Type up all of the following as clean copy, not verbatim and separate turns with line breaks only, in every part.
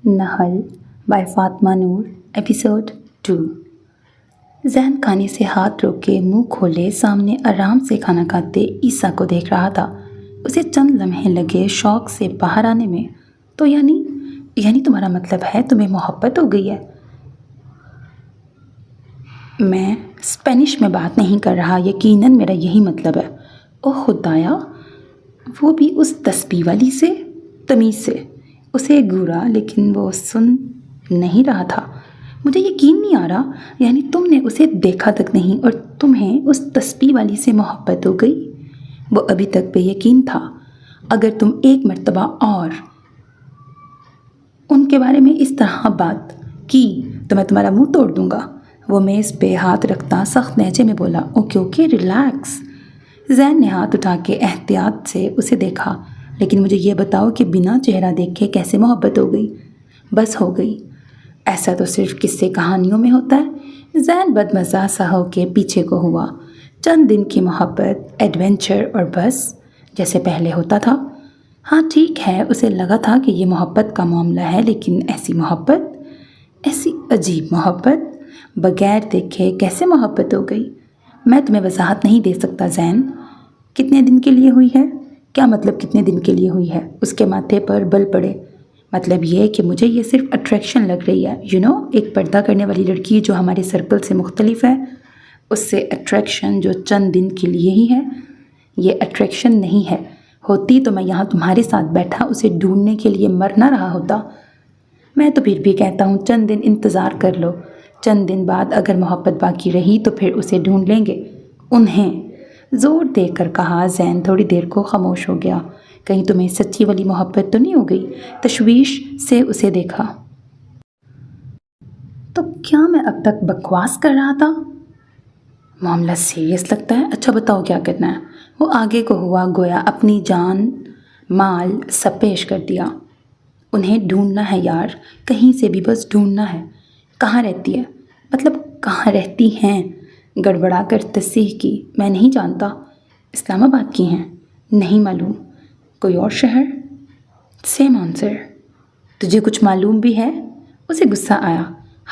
نحل by Fatima Noor episode 2۔ ذہن کھانے سے ہاتھ روک کے منہ کھولے سامنے آرام سے کھانا کھاتے عیسیٰ کو دیکھ رہا تھا۔ اسے چند لمحے لگے شوق سے باہر آنے میں۔ تو یعنی تمہارا مطلب ہے تمہیں محبت ہو گئی ہے؟ میں اسپینش میں بات نہیں کر رہا، یقیناً میرا یہی مطلب ہے۔ اوہ خدایا، وہ بھی اس تسبیح والی سے، تمیز سے۔ اسے گھورا لیکن وہ سن نہیں رہا تھا۔ مجھے یقین نہیں آ رہا، یعنی تم نے اسے دیکھا تک نہیں اور تمہیں اس تسبیح والی سے محبت ہو گئی؟ وہ ابھی تک بے یقین تھا۔ اگر تم ایک مرتبہ اور ان کے بارے میں اس طرح بات کی تو میں تمہارا منہ توڑ دوں گا۔ وہ میز پہ ہاتھ رکھتا سخت لہجے میں بولا۔ Okay relax. زین نے ہاتھ اٹھا کے احتیاط سے اسے دیکھا۔ لیکن مجھے یہ بتاؤ کہ بنا چہرہ دیکھے کیسے محبت ہو گئی؟ بس ہو گئی۔ ایسا تو صرف قصے کہانیوں میں ہوتا ہے۔ زین بدمزہ سا ہو کے پیچھے کو ہوا۔ چند دن کی محبت، ایڈونچر اور بس، جیسے پہلے ہوتا تھا۔ ہاں ٹھیک ہے، اسے لگا تھا کہ یہ محبت کا معاملہ ہے، لیکن ایسی محبت، ایسی عجیب محبت، بغیر دیکھے کیسے محبت ہو گئی؟ میں تمہیں وضاحت نہیں دے سکتا زین۔ کتنے دن کے لیے ہوئی ہے؟ کیا مطلب کتنے دن کے لیے ہوئی ہے؟ اس کے ماتھے پر بل پڑے۔ مطلب یہ کہ مجھے یہ صرف اٹریکشن لگ رہی ہے، ایک پردہ کرنے والی لڑکی جو ہمارے سرکل سے مختلف ہے، اس سے اٹریکشن جو چند دن کے لیے ہی ہے۔ یہ اٹریکشن نہیں ہے، ہوتی تو میں یہاں تمہارے ساتھ بیٹھا اسے ڈھونڈنے کے لیے مر نہ رہا ہوتا۔ میں تو پھر بھی کہتا ہوں چند دن انتظار کر لو، چند دن بعد اگر محبت باقی رہی تو پھر اسے ڈھونڈ لیں گے۔ انہیں زور دے کر کہا۔ زین تھوڑی دیر کو خاموش ہو گیا۔ کہیں تمہیں سچی والی محبت تو نہیں ہو گئی؟ تشویش سے اسے دیکھا۔ تو کیا میں اب تک بکواس کر رہا تھا؟ معاملہ سیریس لگتا ہے۔ اچھا بتاؤ کیا کرنا ہے؟ وہ آگے کو ہوا گویا اپنی جان مال سب پیش کر دیا۔ انہیں ڈھونڈنا ہے یار، کہیں سے بھی بس ڈھونڈنا ہے۔ کہاں رہتی ہے؟ مطلب کہاں رہتی ہیں؟ گڑبڑا کر تصحیح کی۔ میں نہیں جانتا۔ اسلام آباد کی ہیں؟ نہیں معلوم۔ کوئی اور شہر؟ Same answer. تجھے کچھ معلوم بھی ہے؟ اسے غصہ آیا۔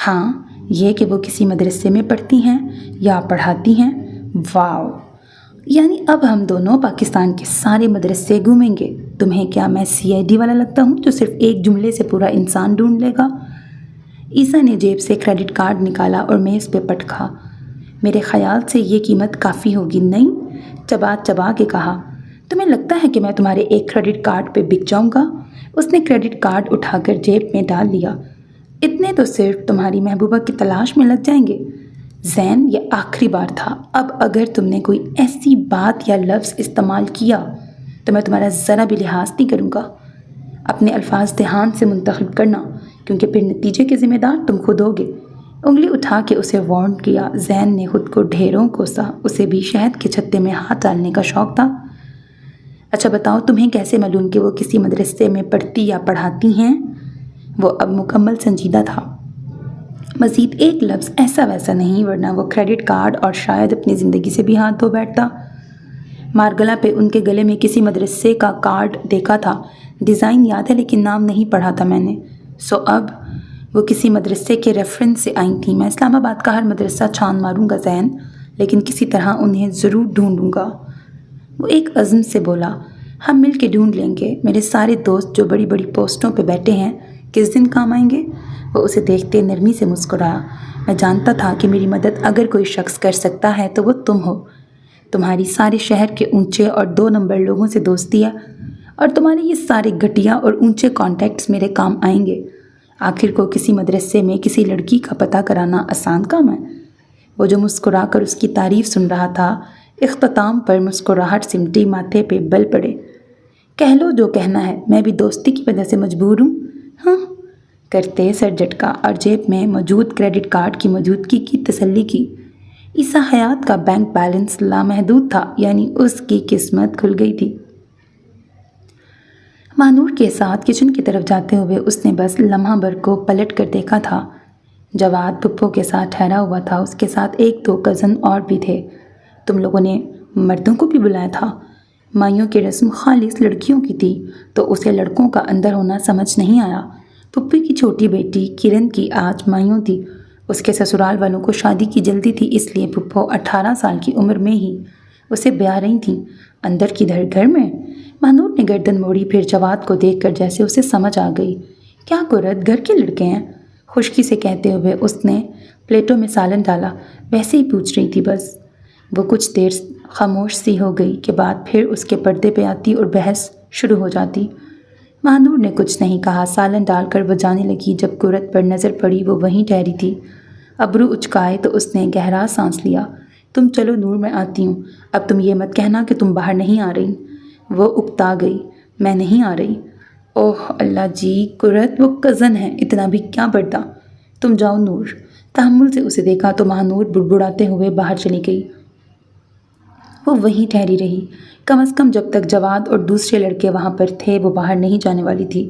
ہاں، یہ کہ وہ کسی مدرسے میں پڑھتی ہیں یا پڑھاتی ہیں۔ واو، یعنی اب ہم دونوں پاکستان کے سارے مدرسے گھومیں گے۔ تمہیں کیا میں CID والا لگتا ہوں جو صرف ایک جملے سے پورا انسان ڈھونڈ لے گا؟ عیسیٰ نے جیب سے کریڈٹ کارڈ نکالا اور میز پہ پٹکا۔ میرے خیال سے یہ قیمت کافی ہوگی، نہیں؟ چبا کے کہا۔ تمہیں لگتا ہے کہ میں تمہارے ایک کریڈٹ کارڈ پہ بک جاؤں گا؟ اس نے کریڈٹ کارڈ اٹھا کر جیب میں ڈال لیا۔ اتنے تو صرف تمہاری محبوبہ کی تلاش میں لگ جائیں گے۔ زین، یہ آخری بار تھا۔ اب اگر تم نے کوئی ایسی بات یا لفظ استعمال کیا تو میں تمہارا ذرا بھی لحاظ نہیں کروں گا۔ اپنے الفاظ دھیان سے منتخب کرنا، کیونکہ پھر نتیجے کے ذمہ دار تم خود ہوگے۔ انگلی اٹھا کے اسے وارن کیا۔ زین نے خود کو ڈھیروں کوسا۔ اسے بھی شہد کے چھتے میں ہاتھ ڈالنے کا شوق تھا۔ اچھا بتاؤ، تمہیں کیسے معلوم کہ وہ کسی مدرسے میں پڑھتی یا پڑھاتی ہیں؟ وہ اب مکمل سنجیدہ تھا۔ مزید ایک لفظ ایسا ویسا نہیں، ورنہ وہ کریڈٹ کارڈ اور شاید اپنی زندگی سے بھی ہاتھ دھو بیٹھتا۔ مارگلا پہ ان کے گلے میں کسی مدرسے کا کارڈ دیکھا تھا۔ ڈیزائن یاد ہے لیکن نام نہیں پڑھا تھا میں نے۔ اب وہ کسی مدرسے کے ریفرنس سے آئی تھیں۔ میں اسلام آباد کا ہر مدرسہ چھان ماروں گا زین، لیکن کسی طرح انہیں ضرور ڈھونڈوں گا۔ وہ ایک عزم سے بولا۔ ہم مل کے ڈھونڈ لیں گے۔ میرے سارے دوست جو بڑی بڑی پوسٹوں پہ بیٹھے ہیں کس دن کام آئیں گے؟ وہ اسے دیکھتے نرمی سے مسکرایا۔ میں جانتا تھا کہ میری مدد اگر کوئی شخص کر سکتا ہے تو وہ تم ہو۔ تمہاری سارے شہر کے اونچے اور 2 نمبر لوگوں سے دوستی ہے، اور تمہارے یہ سارے گھٹیا اور اونچے کانٹیکٹس میرے کام آئیں گے۔ آخر کو کسی مدرسے میں کسی لڑکی کا پتہ کرانا آسان کام ہے۔ وہ جو مسکرا کر اس کی تعریف سن رہا تھا، اختتام پر مسکراہٹ سمٹی، ماتھے پہ بل پڑے۔ کہہ لو جو کہنا ہے، میں بھی دوستی کی وجہ سے مجبور ہوں۔ ہاں کرتے سر جھٹکا اور جیب میں موجود کریڈٹ کارڈ کی موجودگی کی تسلی کی۔ عیسیٰ حیات کا بینک بیلنس لامحدود تھا، یعنی اس کی قسمت کھل گئی تھی۔ مانور کے ساتھ کچن کی طرف جاتے ہوئے اس نے بس لمحہ بھر کو پلٹ کر دیکھا تھا۔ جواد پھپھو کے ساتھ ٹھہرا ہوا تھا۔ اس کے ساتھ 1-2 کزن اور بھی تھے۔ تم لوگوں نے مردوں کو بھی بلایا تھا؟ مائیوں کی رسم خالص لڑکیوں کی تھی، تو اسے لڑکوں کا اندر ہونا سمجھ نہیں آیا۔ پھپھی کی چھوٹی بیٹی کرن کی آج مایوں تھی۔ اس کے سسرال والوں کو شادی کی جلدی تھی، اس لیے پھپھو 18 سال کی عمر میں ہی اسے بیاہ رہی تھیں۔ اندر کدھر؟ گھر میں؟ مہنور نے گردن موڑی، پھر جواد کو دیکھ کر جیسے اسے سمجھ آ گئی۔ کیا قرت، گھر کے لڑکے ہیں؟ خشکی سے کہتے ہوئے اس نے پلیٹوں میں سالن ڈالا۔ ویسے ہی پوچھ رہی تھی بس۔ وہ کچھ دیر خاموش سی ہو گئی کے بعد پھر اس کے پردے پہ آتی اور بحث شروع ہو جاتی۔ مہنور نے کچھ نہیں کہا، سالن ڈال کر وہ جانے لگی۔ جب قرت پر نظر پڑی وہ وہیں ٹھہری تھی۔ ابرو اچکائے تو اس نے گہرا سانس لیا۔ تم چلو نور، میں آتی ہوں۔ اب تم یہ مت کہنا کہ تم باہر نہیں آ رہی۔ وہ اکتا گئی۔ میں نہیں آ رہی؟ اوہ اللہ جی قرت، وہ کزن ہے، اتنا بھی کیا پڑتا۔ تم جاؤ نور۔ تحمل سے اسے دیکھا تو مہنور بڑبڑاتے ہوئے باہر چلی گئی۔ وہ وہیں ٹھہری رہی۔ کم از کم جب تک جواد اور دوسرے لڑکے وہاں پر تھے وہ باہر نہیں جانے والی تھی۔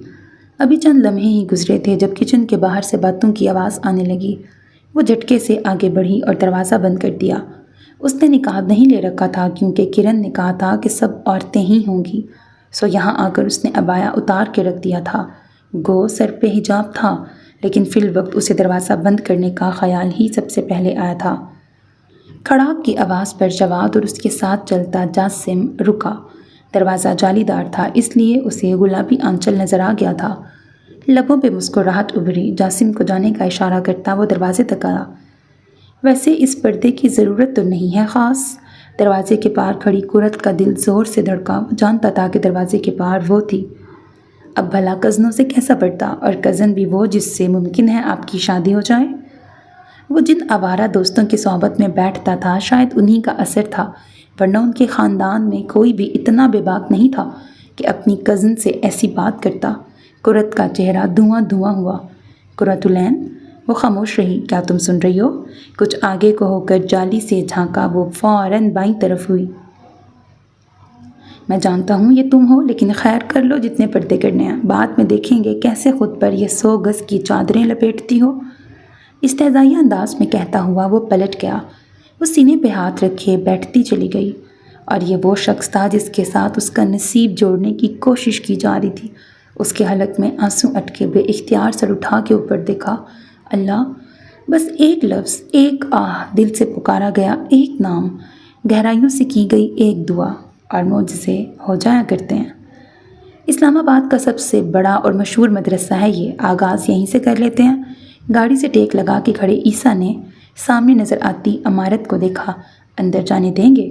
ابھی چند لمحے ہی گزرے تھے جب کچن کے باہر سے باتوں کی آواز آنے لگی۔ وہ جھٹکے سے آگے بڑھی اور دروازہ بند کر دیا۔ اس نے نقاب نہیں لے رکھا تھا کیونکہ کرن نے کہا تھا کہ سب عورتیں ہی ہوں گی، سو یہاں آ کر اس نے عبایا اتار کے رکھ دیا تھا۔ گو سر پہ حجاب تھا، لیکن فی الوقت اسے دروازہ بند کرنے کا خیال ہی سب سے پہلے آیا تھا۔ کھڑاک کی آواز پر جواد اور اس کے ساتھ چلتا جاسم رکا۔ دروازہ جالی دار تھا، اس لیے اسے گلابی آنچل نظر آ گیا تھا۔ لبوں پہ مسکراہٹ ابھری۔ جاسم کو جانے کا اشارہ کرتا وہ دروازے تک آیا۔ ویسے اس پردے کی ضرورت تو نہیں ہے خاص۔ دروازے کے پار کھڑی قرت کا دل زور سے دھڑکا۔ وہ جانتا تھا کہ دروازے کے پار وہ تھی۔ اب بھلا کزنوں سے کیسا پڑتا، اور کزن بھی وہ جس سے ممکن ہے آپ کی شادی ہو جائے۔ وہ جن آوارہ دوستوں کی صحبت میں بیٹھتا تھا شاید انہی کا اثر تھا، ورنہ ان کے خاندان میں کوئی بھی اتنا بے باک نہیں تھا کہ اپنی کزن سے ایسی بات کرتا۔ قرت کا چہرہ دھواں دھواں ہوا۔ قرتالعین، وہ خاموش رہی۔ کیا تم سن رہی ہو؟ کچھ آگے کو ہو کر جالی سے جھانکا۔ وہ فوراً بائیں طرف ہوئی۔ میں جانتا ہوں یہ تم ہو، لیکن خیر کر لو جتنے پردے کرنے ہیں، بعد میں دیکھیں گے کیسے خود پر یہ 100 گز کی چادریں لپیٹتی ہو۔ استہزائیہ انداز میں کہتا ہوا وہ پلٹ گیا۔ وہ سینے پہ ہاتھ رکھے بیٹھتی چلی گئی، اور یہ وہ شخص تھا جس کے ساتھ اس کا نصیب جوڑنے کی کوشش کی جا رہی تھی۔ اس کے حلق میں آنسو اٹکے، بے اختیار سر اٹھا کے اوپر دیکھا۔ اللہ، بس ایک لفظ، ایک آہ دل سے پکارا گیا، ایک نام، گہرائیوں سے کی گئی ایک دعا، اور معجزے ہو جایا کرتے ہیں۔ اسلام آباد کا سب سے بڑا اور مشہور مدرسہ ہے یہ، آغاز یہیں سے کر لیتے ہیں۔ گاڑی سے ٹیک لگا کے کھڑے عیسیٰ نے سامنے نظر آتی عمارت کو دیکھا۔ اندر جانے دیں گے؟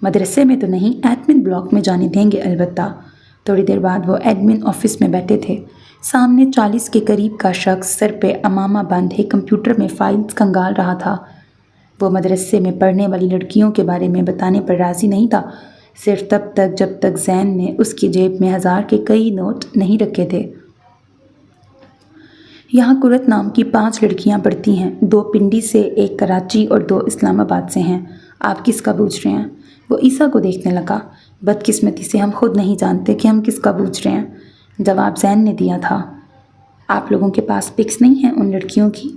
مدرسے میں تو نہیں، ایڈمن بلاک میں جانے دیں گے البتہ۔ تھوڑی دیر بعد وہ ایڈمن آفس میں بیٹھے تھے۔ سامنے 40 کے قریب کا شخص سر پہ عمامہ باندھے کمپیوٹر میں فائلز کھنگال رہا تھا۔ وہ مدرسے میں پڑھنے والی لڑکیوں کے بارے میں بتانے پر راضی نہیں تھا، صرف تب تک جب تک زین نے اس کی جیب میں 1000 کے کئی نوٹ نہیں رکھے تھے۔ یہاں قرت نام کی 5 لڑکیاں پڑھتی ہیں، 2 پنڈی سے، 1 کراچی اور 2 اسلام آباد سے ہیں۔ آپ کس کا پوچھ رہے ہیں؟ وہ عیسیٰ کو دیکھنے لگا۔ بدقسمتی سے ہم خود نہیں جانتے کہ ہم کس کا پوچھ رہے ہیں، جواب زین نے دیا تھا۔ آپ لوگوں کے پاس پکس نہیں ہیں ان لڑکیوں کی؟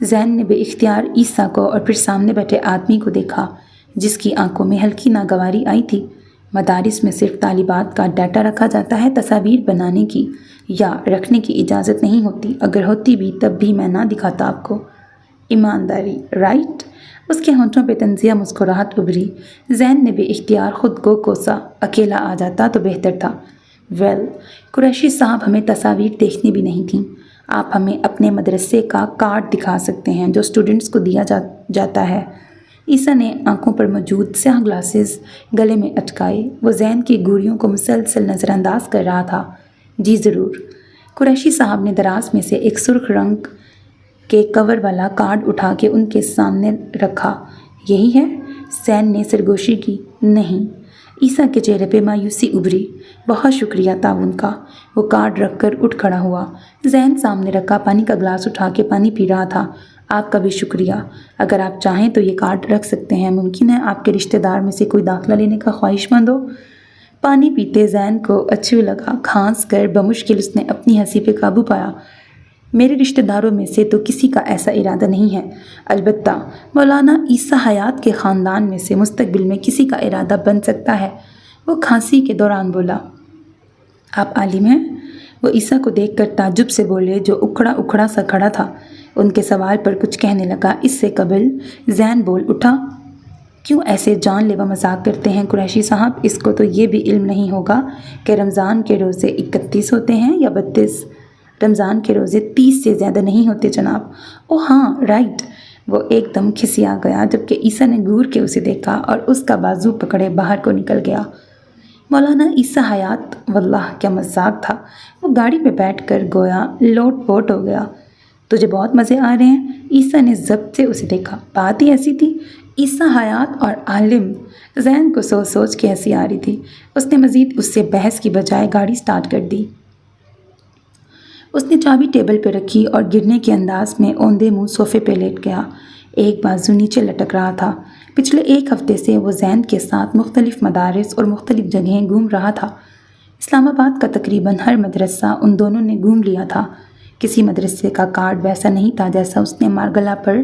زین نے بے اختیار عیسیٰ کو اور پھر سامنے بیٹھے آدمی کو دیکھا جس کی آنکھوں میں ہلکی ناگواری آئی تھی۔ مدارس میں صرف طالبات کا ڈیٹا رکھا جاتا ہے، تصاویر بنانے کی یا رکھنے کی اجازت نہیں ہوتی، اگر ہوتی بھی تب بھی میں نہ دکھاتا آپ کو۔ ایمانداری، رائٹ؟ اس کے ہونٹوں پہ طنزیہ مسکراہٹ ابھری۔ زین نے بے اختیار خود کو کوسا، اکیلا آ جاتا تو بہتر تھا۔ ویل، قریشی صاحب ہمیں تصاویر دیکھنی بھی نہیں تھیں، آپ ہمیں اپنے مدرسے کا کارڈ دکھا سکتے ہیں جو اسٹوڈنٹس کو دیا جاتا ہے۔ عیسیٰ نے آنکھوں پر موجود سیاہ گلاسز گلے میں اٹکائے۔ وہ زین کی گوریوں کو مسلسل نظر انداز کر رہا تھا۔ جی ضرور۔ قریشی صاحب نے دراز میں سے ایک سرخ رنگ کے کور والا کارڈ اٹھا کے ان کے سامنے رکھا۔ یہی ہے؟ زین نے سرگوشی کی۔ نہیں۔ عیسیٰ کے چہرے پہ مایوسی ابھری۔ بہت شکریہ تعاون کا۔ وہ کارڈ رکھ کر اٹھ کھڑا ہوا۔ زین سامنے رکھا پانی کا گلاس اٹھا کے پانی پی رہا تھا۔ آپ کا بھی شکریہ۔ اگر آپ چاہیں تو یہ کارڈ رکھ سکتے ہیں، ممکن ہے آپ کے رشتہ دار میں سے کوئی داخلہ لینے کا خواہش مند ہو۔ پانی پیتے زین کو اچھو لگا۔ کھانس کر بمشکل اس نے اپنی ہنسی پہ قابو پایا۔ میرے رشتہ داروں میں سے تو کسی کا ایسا ارادہ نہیں ہے، البتہ مولانا عیسیٰ حیات کے خاندان میں سے مستقبل میں کسی کا ارادہ بن سکتا ہے۔ وہ کھانسی کے دوران بولا۔ آپ عالم ہیں؟ وہ عیسیٰ کو دیکھ کر تعجب سے بولے جو اکھڑا اکھڑا سا کھڑا تھا۔ ان کے سوال پر کچھ کہنے لگا۔ اس سے قبل زین بول اٹھا، کیوں ایسے جان لیوا مذاق کرتے ہیں قریشی صاحب؟ اس کو تو یہ بھی علم نہیں ہوگا کہ رمضان کے روزے 31 ہوتے ہیں یا 32؟ رمضان کے روزے 30 سے زیادہ نہیں ہوتے جناب۔ او ہاں رائٹ۔ وہ ایک دم کھسیا گیا جبکہ عیسیٰ نے گور کے اسے دیکھا اور اس کا بازو پکڑے باہر کو نکل گیا۔ مولانا عیسیٰ حیات، واللہ کیا مذاق تھا۔ وہ گاڑی پہ بیٹھ کر گویا لوٹ پوٹ ہو گیا۔ تجھے بہت مزے آ رہے ہیں؟ عیسیٰ نے ضبط سے اسے دیکھا۔ بات ہی ایسی تھی، عیسیٰ حیات اور عالم۔ زین کو سوچ سوچ کے ہنسی آ رہی تھی۔ اس نے مزید اس سے بحث کی بجائے گاڑی سٹارٹ کر دی۔ اس نے چابی ٹیبل پہ رکھی اور گرنے کے انداز میں اوندے منہ صوفے پہ لیٹ گیا۔ ایک بازو نیچے لٹک رہا تھا۔ پچھلے ایک ہفتے سے وہ زین کے ساتھ مختلف مدارس اور مختلف جگہیں گھوم رہا تھا۔ اسلام آباد کا تقریباً ہر مدرسہ ان دونوں نے گھوم لیا تھا۔ کسی مدرسے کا کارڈ ویسا نہیں تھا جیسا اس نے مارگلا پر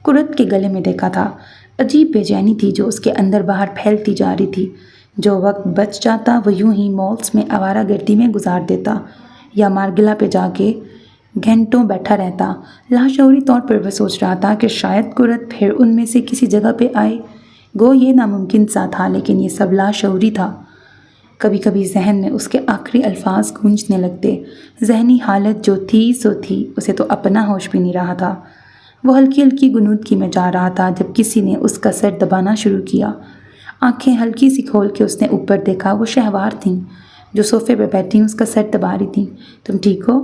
کرت کے گلے میں دیکھا تھا۔ عجیب بے چینی تھی جو اس کے اندر باہر پھیلتی جا رہی تھی۔ جو وقت بچ جاتا وہ یوں ہی مالز میں آوارہ گردی میں گزار دیتا یا مارگلا پہ جا کے گھنٹوں بیٹھا رہتا۔ لاشعوری طور پر وہ سوچ رہا تھا کہ شاید کرت پھر ان میں سے کسی جگہ پہ آئے۔ گو یہ ناممکن سا تھا لیکن یہ سب لاشعوری تھا۔ کبھی کبھی ذہن میں اس کے آخری الفاظ گونجنے لگتے۔ ذہنی حالت جو تھی سو تھی، اسے تو اپنا ہوش بھی نہیں رہا تھا۔ وہ ہلکی ہلکی غنودگی میں جا رہا تھا جب کسی نے اس کا سر دبانا شروع کیا۔ آنکھیں ہلکی سی کھول کے اس نے اوپر دیکھا۔ وہ شہوار تھیں جو صوفے پہ بیٹھی اس کا سر دبا رہی تھیں۔ تم ٹھیک ہو؟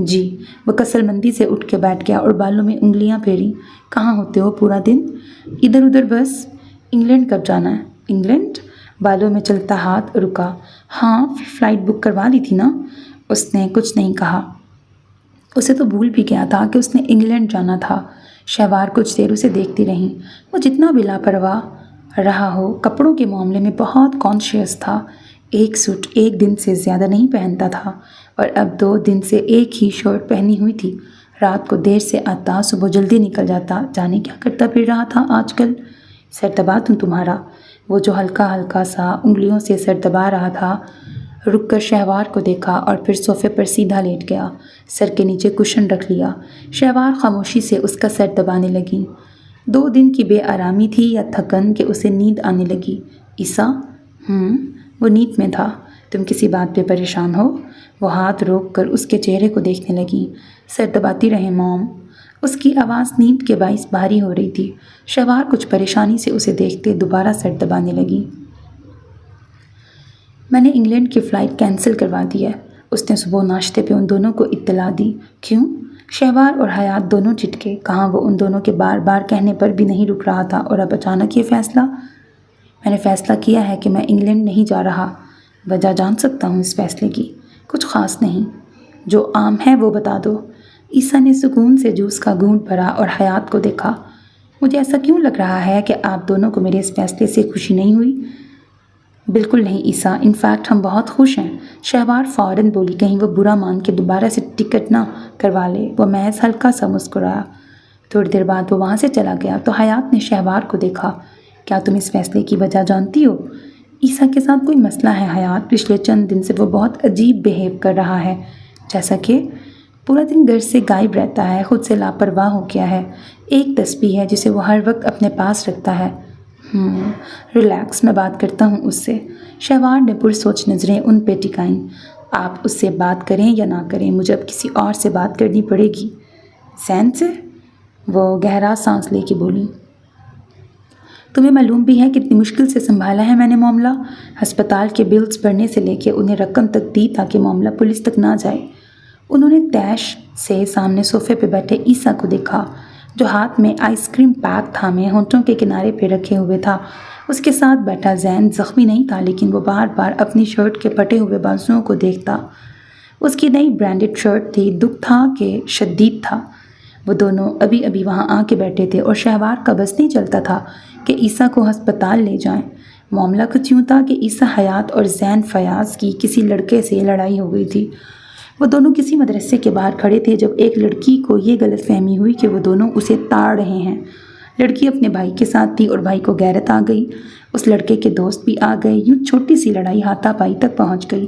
جی۔ وہ کسل مندی سے اٹھ کے بیٹھ گیا اور بالوں میں انگلیاں پھیری۔ کہاں ہوتے ہو پورا دن؟ ادھر ادھر بس۔ انگلینڈ کب جانا ہے؟ انگلینڈ؟ بالوں میں چلتا ہاتھ رکا۔ ہاں فلائٹ بک کروا لی تھی نا؟ اس نے کچھ نہیں کہا۔ اسے تو بھول بھی گیا تھا کہ اس نے انگلینڈ جانا تھا۔ شہوار کچھ دیر اسے دیکھتی رہیں۔ وہ جتنا بھی لاپرواہ رہا ہو کپڑوں کے معاملے میں بہت کانشیس تھا۔ ایک سوٹ ایک دن سے زیادہ نہیں پہنتا تھا اور اب 2 دن سے ایک ہی شرٹ پہنی ہوئی تھی۔ رات کو دیر سے آتا، صبح جلدی نکل جاتا۔ جانے کیا کرتا پھر رہا تھا آج کل؟ سر دبا دوں تمہارا؟ وہ جو ہلکا ہلکا سا انگلیوں سے سر دبا رہا تھا رک کر شہوار کو دیکھا اور پھر صوفے پر سیدھا لیٹ گیا۔ سر کے نیچے کشن رکھ لیا۔ شہوار خاموشی سے اس کا سر دبانے لگی۔ 2 دن کی بے آرامی تھی یا تھکن کہ اسے نیند آنے لگی۔ عیسیٰ؟ وہ نیند میں تھا۔ تم کسی بات پہ پریشان ہو؟ وہ ہاتھ روک کر اس کے چہرے کو دیکھنے لگی۔ سر دباتی رہے موم۔ اس کی آواز نیند کے باعث بھاری ہو رہی تھی۔ شہوار کچھ پریشانی سے اسے دیکھتے دوبارہ سر دبانے لگی۔ میں نے انگلینڈ کی فلائٹ کینسل کروا دی ہے، اس نے صبح ناشتے پہ ان دونوں کو اطلاع دی۔ کیوں؟ شہوار اور حیات دونوں چٹکے۔ کہاں وہ ان دونوں کے بار بار کہنے پر بھی نہیں رک رہا تھا اور اب اچانک یہ فیصلہ؟ میں نے فیصلہ کیا ہے کہ میں انگلینڈ نہیں جا رہا۔ وجہ جان سکتا ہوں اس فیصلے کی؟ کچھ خاص نہیں۔ جو عام ہے وہ بتا دو۔ عیسیٰ نے سکون سے جوس کا گھونٹ بھرا اور حیات کو دیکھا۔ مجھے ایسا کیوں لگ رہا ہے کہ آپ دونوں کو میرے اس فیصلے سے خوشی نہیں ہوئی؟ بالکل نہیں عیسیٰ، انفیکٹ ہم بہت خوش ہیں۔ شہوار فوراً بولی کہیں وہ برا مان کے دوبارہ سے ٹکٹ نہ کروا لے۔ وہ محض ہلکا سا مسکرایا۔ تھوڑی دیر بعد وہ وہاں سے چلا گیا تو حیات نے شہوار کو دیکھا۔ کیا تم اس فیصلے کی وجہ جانتی ہو؟ عیسیٰ کے ساتھ کوئی مسئلہ ہے حیات؟ پچھلے چند دن سے وہ بہت عجیب بیہیو کر رہا ہے۔ جیسا کہ؟ پورا دن گھر سے غائب رہتا ہے، خود سے لاپرواہ ہو گیا ہے۔ ایک تسبیح ہے جسے وہ ہر وقت اپنے پاس رکھتا ہے۔ ریلیکس، میں بات کرتا ہوں اس سے۔ شہوار نے پرسوچ نظریں ان پہ ٹکائیں۔ آپ اس سے بات کریں یا نہ کریں، مجھے اب کسی اور سے بات کرنی پڑے گی۔ زین سے؟ وہ گہرا سانس لے کے بولی۔ تمہیں معلوم بھی ہے کتنی مشکل سے سنبھالا ہے میں نے معاملہ۔ ہسپتال کے بلز بھرنے سے لے کے انہیں رقم تک دی تاکہ معاملہ پولیس تک نہ جائے۔ انہوں نے تیش سے سامنے صوفے پہ بیٹھے عیسیٰ کو دیکھا جو ہاتھ میں آئس کریم پیک تھامے ہونٹوں کے کنارے پہ رکھے ہوئے تھا۔ اس کے ساتھ بیٹھا زین زخمی نہیں تھا لیکن وہ بار بار اپنی شرٹ کے پھٹے ہوئے بازوؤں کو دیکھتا۔ اس کی نئی برانڈڈ شرٹ تھی، دکھ تھا کہ شدید تھا۔ وہ دونوں ابھی ابھی وہاں آ کے بیٹھے تھے اور شہوار کا بس نہیں چلتا تھا کہ عیسیٰ کو ہسپتال لے جائیں۔ معاملہ کچھ یوں تھا کہ عیسیٰ حیات اور زین فیاض کی کسی لڑکے سے لڑائی ہو گئی تھی۔ وہ دونوں کسی مدرسے کے باہر کھڑے تھے جب ایک لڑکی کو یہ غلط فہمی ہوئی کہ وہ دونوں اسے تاڑ رہے ہیں۔ لڑکی اپنے بھائی کے ساتھ تھی اور بھائی کو غیرت آ گئی۔ اس لڑکے کے دوست بھی آ گئے۔ یوں چھوٹی سی لڑائی ہاتھا پائی تک پہنچ گئی۔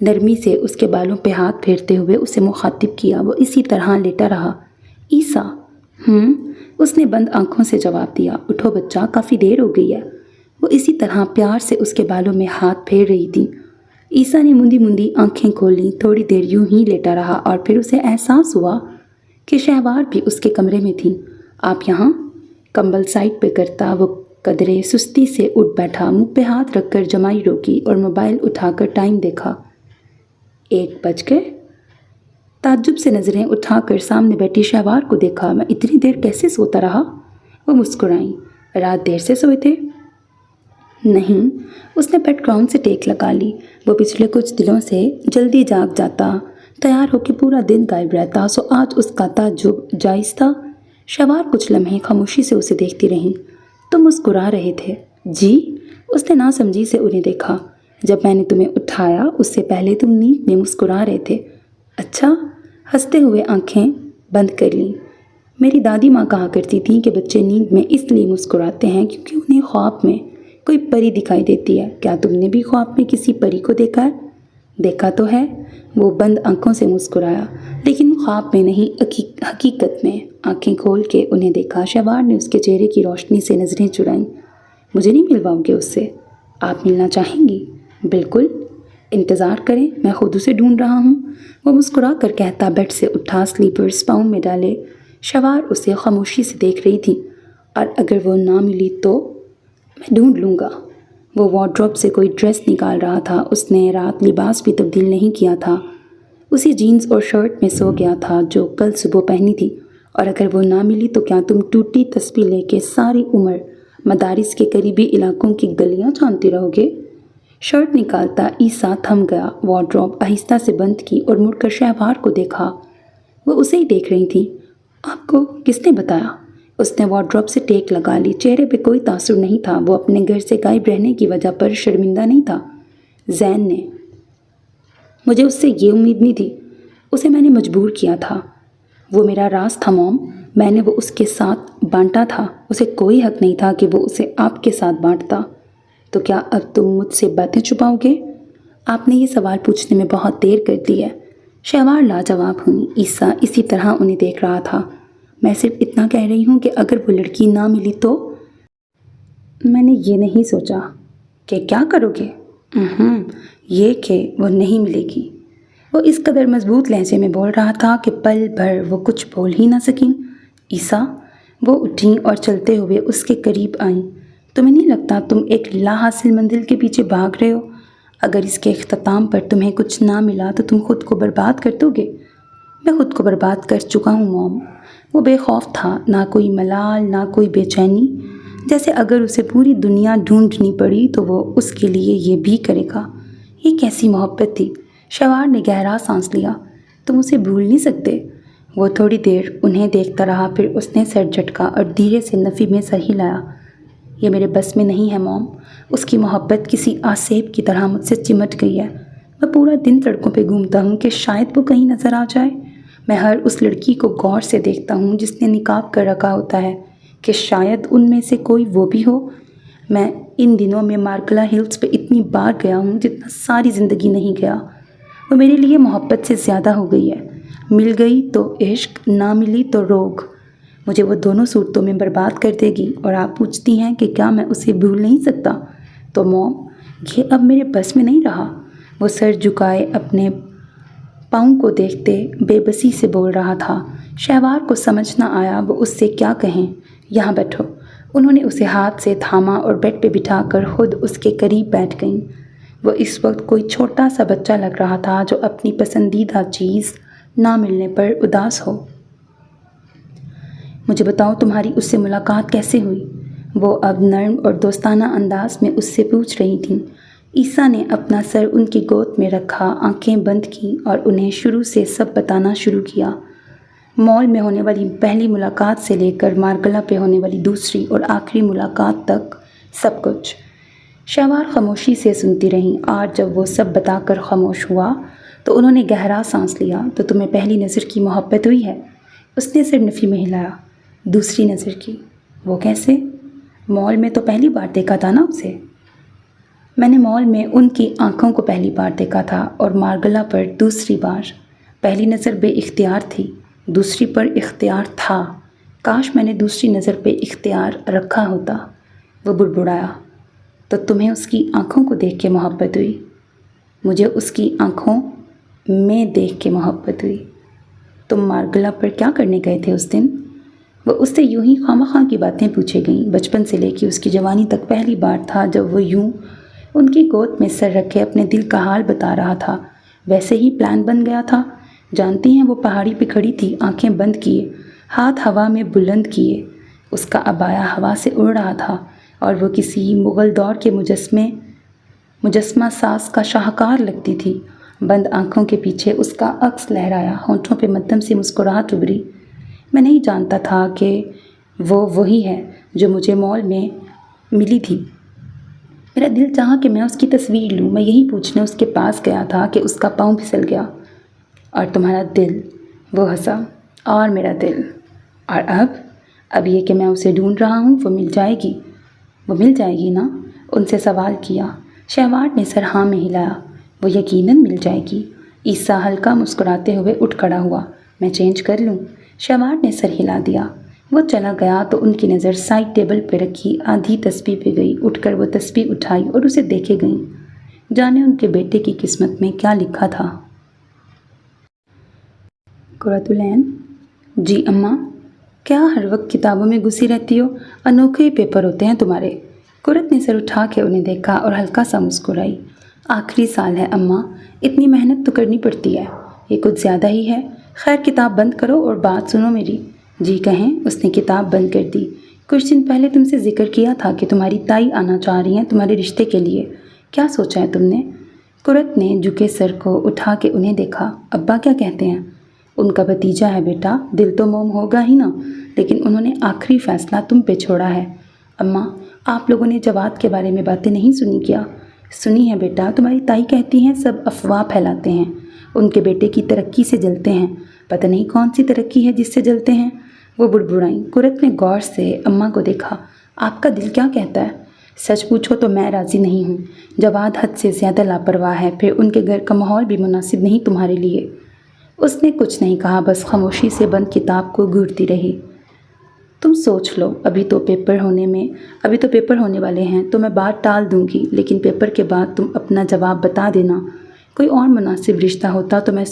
نرمی سے اس کے بالوں پہ ہاتھ پھیرتے ہوئے اسے مخاطب کیا۔ وہ اسی طرح لیٹا رہا۔ عیسیٰ؟ اس نے بند آنکھوں سے جواب دیا۔ اٹھو بچہ، کافی دیر ہو گئی ہے۔ وہ اسی طرح پیار سے اس کے بالوں میں ہاتھ پھیر رہی تھی۔ عیسیٰ نے مندی مندی آنکھیں کھولیں، تھوڑی دیر یوں ہی لیٹا رہا اور پھر اسے احساس ہوا کہ شہوار بھی اس کے کمرے میں تھی۔ آپ یہاں؟ کمبل سائڈ پہ کرتا وہ قدرے سستی سے اٹھ بیٹھا، منہ پہ ہاتھ رکھ کر جمائی روکی اور موبائل اٹھا کر ٹائم دیکھا۔ 1 بج گئے۔ تعجب سے نظریں اٹھا کر سامنے بیٹھی شہوار کو دیکھا۔ میں اتنی دیر کیسے سوتا رہا؟ وہ مسکرائیں۔ رات دیر سے سوئے تھے؟ نہیں، اس نے بیک گراؤنڈ سے ٹیک لگا لی۔ وہ پچھلے کچھ دنوں سے جلدی جاگ جاتا، تیار ہو کے پورا دن غائب رہتا، سو آج اس کا تعجب جائز تھا۔ شہوار کچھ لمحے خاموشی سے اسے دیکھتی رہیں۔ تم مسکرا رہے تھے؟ جی؟ اس نے ناسمجھی سے انہیں دیکھا۔ جب میں نے تمہیں اٹھایا اس سے پہلے تم نیند میں مسکرا رہے تھے۔ اچھا؟ ہنستے ہوئے آنکھیں بند کر لیں۔ میری دادی ماں کہا کرتی تھیں کہ بچے نیند میں اس لیے مسکراتے ہیں کیونکہ انہیں خواب میں کوئی پری دکھائی دیتی ہے۔ کیا تم نے بھی خواب میں کسی پری کو دیکھا ہے؟ دیکھا تو ہے، وہ بند آنکھوں سے مسکرایا، لیکن خواب میں نہیں، حقیقت میں۔ آنکھیں کھول کے انہیں دیکھا۔ شہوار نے اس کے چہرے کی روشنی سے نظریں چرائیں۔ مجھے نہیں ملواؤ گے اس سے؟ آپ ملنا چاہیں گی؟ بالکل، انتظار کریں، میں خود اسے ڈھونڈ رہا ہوں، وہ مسکرا کر کہتا بیڈ سے اٹھا، سلیپرز پاؤں میں ڈالے۔ شہوار اسے خاموشی سے دیکھ رہی تھی۔ اور اگر وہ نہ ملی تو؟ میں ڈھونڈ لوں گا۔ وہ وارڈروب سے کوئی ڈریس نکال رہا تھا۔ اس نے رات لباس بھی تبدیل نہیں کیا تھا، اسی جینز اور شرٹ میں سو گیا تھا جو کل صبح پہنی تھی۔ اور اگر وہ نہ ملی تو کیا تم ٹوٹی تسبیح لے کے ساری عمر مدارس کے قریبی علاقوں کی گلیاں جانتے رہو گے؟ شرٹ نکالتا عیسیٰ تھم گیا۔ وارڈروب آہستہ سے بند کی اور مڑ کر شہوار کو دیکھا۔ وہ اسے ہی دیکھ رہی تھی۔ آپ کو کس نے بتایا؟ اس نے وارڈروب سے ٹیک لگا لی۔ چہرے پہ کوئی تاثر نہیں تھا۔ وہ اپنے گھر سے غائب رہنے کی وجہ پر شرمندہ نہیں تھا۔ زین نے۔ مجھے اس سے یہ امید نہیں تھی، اسے میں نے مجبور کیا تھا۔ وہ میرا راز تھا موم، میں نے وہ اس کے ساتھ بانٹا تھا۔ اسے کوئی حق نہیں تھا کہ وہ اسے آپ کے ساتھ بانٹتا۔ تو کیا اب تم مجھ سے باتیں چھپاؤ گے؟ آپ نے یہ سوال پوچھنے میں بہت دیر کر دی ہے۔ شہوار لاجواب ہوئی۔ عیسیٰ اسی طرح انہیں دیکھ رہا تھا۔ میں صرف اتنا کہہ رہی ہوں کہ اگر وہ لڑکی نہ ملی تو؟ میں نے یہ نہیں سوچا کہ کیا کرو گے، یہ کہ وہ نہیں ملے گی۔ وہ اس قدر مضبوط لہجے میں بول رہا تھا کہ پل بھر وہ کچھ بول ہی نہ سکیں۔ عیسیٰ؟ وہ اٹھیں اور چلتے ہوئے اس کے قریب آئیں۔ تمہیں نہیں لگتا تم ایک لا حاصل منزل کے پیچھے بھاگ رہے ہو؟ اگر اس کے اختتام پر تمہیں کچھ نہ ملا تو تم خود کو برباد کر دو گے۔ میں خود کو برباد کر چکا ہوں موم۔ وہ بے خوف تھا، نہ کوئی ملال، نہ کوئی بے چینی، جیسے اگر اسے پوری دنیا ڈھونڈنی پڑی تو وہ اس کے لیے یہ بھی کرے گا۔ یہ کیسی محبت تھی؟ شہوار نے گہرا سانس لیا۔ تم اسے بھول نہیں سکتے؟ وہ تھوڑی دیر انہیں دیکھتا رہا، پھر اس نے سر جھٹکا اور دھیرے سے نفی میں سر ہلایا۔ یہ میرے بس میں نہیں ہے موم۔ اس کی محبت کسی آسیب کی طرح مجھ سے چمٹ گئی ہے۔ میں پورا دن سڑکوں پہ گھومتا ہوں کہ شاید وہ کہیں نظر آ جائے۔ میں ہر اس لڑکی کو غور سے دیکھتا ہوں جس نے نقاب کر رکھا ہوتا ہے کہ شاید ان میں سے کوئی وہ بھی ہو۔ میں ان دنوں میں مارکلا ہلز پہ اتنی بار گیا ہوں جتنا ساری زندگی نہیں گیا۔ وہ میرے لیے محبت سے زیادہ ہو گئی ہے۔ مل گئی تو عشق، نہ ملی تو روگ۔ مجھے وہ دونوں صورتوں میں برباد کر دے گی۔ اور آپ پوچھتی ہیں کہ کیا میں اسے بھول نہیں سکتا؟ تو موم، یہ اب میرے بس میں نہیں رہا۔ وہ سر جھکائے اپنے پاؤں کو دیکھتے بے بسی سے بول رہا تھا۔ شہوار کو سمجھ نہ آیا وہ اس سے کیا کہیں۔ یہاں بیٹھو۔ انہوں نے اسے ہاتھ سے تھاما اور بیڈ پہ بٹھا کر خود اس کے قریب بیٹھ گئیں۔ وہ اس وقت کوئی چھوٹا سا بچہ لگ رہا تھا جو اپنی پسندیدہ چیز نہ ملنے پر اداس ہو۔ مجھے بتاؤ تمہاری اس سے ملاقات کیسے ہوئی؟ وہ اب نرم اور دوستانہ انداز میں اس سے پوچھ رہی تھیں۔ عیسیٰ نے اپنا سر ان کی گود میں رکھا، آنکھیں بند کیں اور انہیں شروع سے سب بتانا شروع کیا۔ مال میں ہونے والی پہلی ملاقات سے لے کر مارگلا پہ ہونے والی دوسری اور آخری ملاقات تک سب کچھ۔ شہوار خاموشی سے سنتی رہیں۔ آج جب وہ سب بتا کر خاموش ہوا تو انہوں نے گہرا سانس لیا۔ تو تمہیں پہلی نظر کی محبت ہوئی ہے؟ اس نے سر نفی میں ہلایا۔ دوسری نظر کی؟ وہ کیسے؟ مال میں تو پہلی بار دیکھا تھا نا اسے۔ میں نے مال میں ان کی آنکھوں کو پہلی بار دیکھا تھا اور مارگلا پر دوسری بار۔ پہلی نظر بے اختیار تھی، دوسری پر اختیار تھا۔ کاش میں نے دوسری نظر پہ اختیار رکھا ہوتا۔ وہ بڑبڑایا، تو تمہیں اس کی آنکھوں کو دیکھ کے محبت ہوئی؟ مجھے اس کی آنکھوں میں دیکھ کے محبت ہوئی۔ تم مارگلا پر کیا کرنے گئے تھے اس دن؟ وہ اس سے یوں ہی خواہ کی باتیں پوچھے گئیں۔ بچپن سے لے کے اس کی جوانی تک پہلی بار تھا جب وہ یوں ان کی گود میں سر رکھے اپنے دل کا حال بتا رہا تھا۔ ویسے ہی پلان بن گیا تھا۔ جانتی ہیں وہ پہاڑی پہ کھڑی تھی، آنکھیں بند کیے، ہاتھ ہوا میں بلند کیے۔ اس کا عبایا ہوا سے اڑ رہا تھا اور وہ کسی مغل دور کے مجسمہ ساز کا شاہکار لگتی تھی۔ بند آنکھوں کے پیچھے اس کا عکس لہرایا، ہونٹوں پہ مدھم سی مسکراہٹ ابھری۔ میں نہیں جانتا تھا کہ وہ وہی ہے جو مجھے مال میں ملی تھی۔ میرا دل چاہا کہ میں اس کی تصویر لوں۔ میں یہی پوچھنے اس کے پاس گیا تھا کہ اس کا پاؤں پھسل گیا۔ اور تمہارا دل؟ وہ ہنسا۔ اور میرا دل؟ اور اب یہ کہ میں اسے ڈھونڈ رہا ہوں، وہ مل جائے گی؟ وہ مل جائے گی نا؟ ان سے سوال کیا۔ شہوار نے سر ہاں میں ہلایا۔ وہ یقیناً مل جائے گی۔ عیسیٰ ہلکا مسکراتے ہوئے اٹھ کھڑا ہوا۔ میں چینج کر لوں؟ شہوار نے سر ہلا دیا۔ وہ چلا گیا تو ان کی نظر سائڈ ٹیبل پہ رکھی آدھی تسبیح پہ گئی۔ اٹھ کر وہ تسبیح اٹھائی اور اسے دیکھے گئیں۔ جانے ان کے بیٹے کی قسمت میں کیا لکھا تھا۔ قرۃ العین: جی اماں؟ کیا ہر وقت کتابوں میں گھسی رہتی ہو؟ انوکھے ہی پیپر ہوتے ہیں تمہارے۔ قرۃ نے سر اٹھا کے انہیں دیکھا اور ہلکا سا مسکرائی۔ آخری سال ہے اماں، اتنی محنت تو کرنی پڑتی ہے۔ یہ کچھ زیادہ ہی ہے۔ خیر کتاب بند کرو اور بات سنو میری۔ جی کہیں۔ اس نے کتاب بند کر دی۔ کچھ دن پہلے تم سے ذکر کیا تھا کہ تمہاری تائی آنا چاہ رہی ہیں تمہارے رشتے کے لیے۔ کیا سوچا ہے تم نے؟ قرۃ نے جھکے سر کو اٹھا کے انہیں دیکھا۔ ابا کیا کہتے ہیں؟ ان کا بھتیجا ہے بیٹا، دل تو موم ہوگا ہی نا، لیکن انہوں نے آخری فیصلہ تم پہ چھوڑا ہے۔ اماں، آپ لوگوں نے جواد کے بارے میں باتیں نہیں سنی کیا؟ سنی ہے بیٹا، تمہاری تائی کہتی ہیں سب افواہ پھیلاتے ہیں، ان کے بیٹے کی ترقی سے جلتے ہیں۔ پتہ نہیں کون سی ترقی ہے جس سے جلتے ہیں؟ وہ بڑبڑائیں۔ قرۃ نے غور سے اماں کو دیکھا۔ آپ کا دل کیا کہتا ہے؟ سچ پوچھو تو میں راضی نہیں ہوں۔ جواد حد سے زیادہ لاپرواہ ہے، پھر ان کے گھر کا ماحول بھی مناسب نہیں تمہارے لیے۔ اس نے کچھ نہیں کہا، بس خاموشی سے بند کتاب کو گھورتی رہی۔ تم سوچ لو، ابھی تو پیپر ہونے والے ہیں تو میں بات ٹال دوں گی، لیکن پیپر کے بعد تم اپنا جواب بتا دینا۔ کوئی اور مناسب رشتہ ہوتا تو میں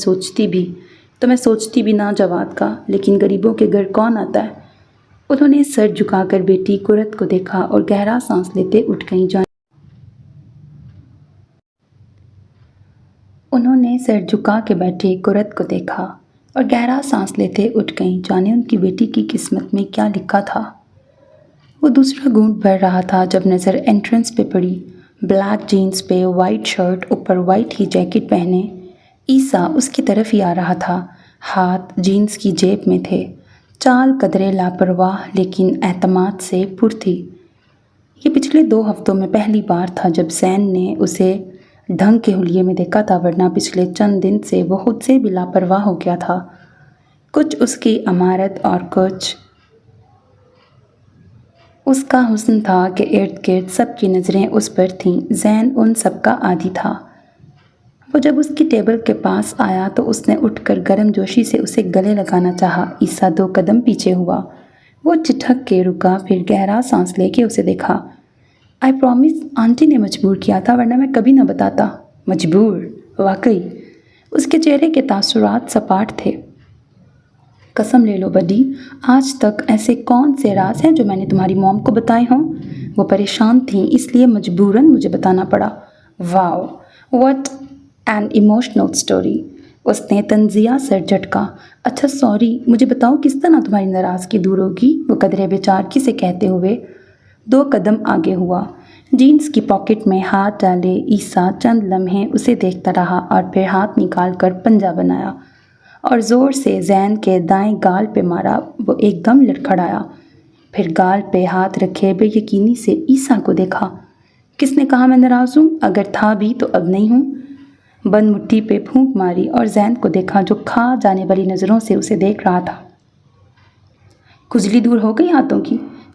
سوچتی بھی نہ جواد کا، لیکن غریبوں کے گھر کون آتا ہے؟ انہوں نے سر جھکا کر بیٹی قرۃ کو دیکھا اور گہرا سانس لیتے اٹھ گئیں۔ جانے ان کی بیٹی کی قسمت میں کیا لکھا تھا۔ وہ دوسرا گھونٹ بھر رہا تھا جب نظر انٹرنس پہ پڑی۔ بلیک جینز پہ وائٹ شرٹ، اوپر وائٹ ہی جیکٹ پہنے عیسیٰ اس کی طرف ہی آ رہا تھا۔ ہاتھ جینز کی جیب میں تھے، چال قدرے لاپرواہ لیکن اعتماد سے پر تھی۔ یہ پچھلے 2 ہفتوں میں پہلی بار تھا جب زین نے اسے ڈھنگ کے حلیے میں دیکھا تھا، ورنہ پچھلے چند دن سے وہ خود سے بھی لاپرواہ ہو گیا تھا۔ کچھ اس کی عمارت اور کچھ اس کا حسن تھا کہ ارد گرد سب کی نظریں اس پر تھیں۔ زین ان سب کا عادی تھا۔ وہ جب اس کی ٹیبل کے پاس آیا تو اس نے اٹھ کر گرم جوشی سے اسے گلے لگانا چاہا۔ عیسیٰ 2 قدم پیچھے ہوا۔ وہ ٹھٹک کے رکا، پھر گہرا سانس لے کے اسے دیکھا۔ آئی پرومس، آنٹی نے مجبور کیا تھا ورنہ میں کبھی نہ بتاتا۔ مجبور؟ واقعی؟ اس کے چہرے کے تاثرات سپاٹ تھے۔ قسم لے لو بڈی، آج تک ایسے کون سے راز ہیں جو میں نے تمہاری موم کو بتائے ہوں؟ وہ پریشان تھیں، اس لیے مجبوراً مجھے بتانا پڑا۔ واو، واٹ این ایموشنل اسٹوری۔ اس نے طنزیہ سر جھٹکا۔ اچھا سوری، مجھے بتاؤ کس طرح تمہاری ناراضگی دور ہوگی؟ وہ قدرے بیچارگی سے کہتے ہوئے 2 قدم آگے ہوا۔ جینز کی پاکٹ میں ہاتھ ڈالے عیسیٰ چند لمحے اسے دیکھتا رہا اور پھر ہاتھ نکال کر پنجہ بنایا اور زور سے زین کے دائیں گال پہ مارا۔ وہ ایک دم لڑکھڑایا، پھر گال پہ ہاتھ رکھے بے یقینی سے عیسیٰ کو دیکھا۔ کس نے کہا میں ناراض ہوں؟ اگر تھا بھی تو اب نہیں ہوں۔ بند مٹھی پہ پھونک ماری اور زین کو دیکھا جو کھا جانے والی نظروں سے اسے دیکھ رہا تھا۔ کھجلی دور ہو گئی ہاتھوں کی؟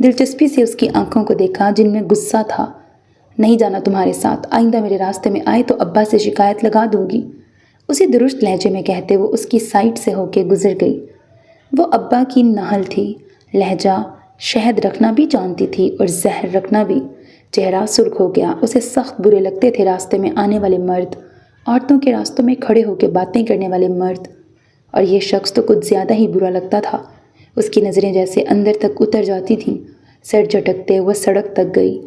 دلچسپی سے اس کی آنکھوں کو دیکھا جن میں غصہ تھا۔ نہیں جانا تمہارے ساتھ، آئندہ میرے راستے میں آئے تو ابا سے شکایت لگا دوں گی، اسی درست لہجے میں کہتے وہ اس کی سائٹ سے ہو کے گزر گئی۔ وہ ابا کی نہل تھی، لہجہ شہد رکھنا بھی جانتی تھی اور زہر رکھنا بھی۔ چہرہ سرخ ہو گیا، اسے سخت برے لگتے تھے راستے میں آنے والے مرد، عورتوں کے راستوں میں کھڑے ہو کے باتیں کرنے والے مرد، اور یہ شخص تو کچھ زیادہ ہی برا لگتا تھا۔ اس کی نظریں جیسے اندر تک اتر جاتی تھیں۔ سر جھٹکتے وہ سڑک تک گئی۔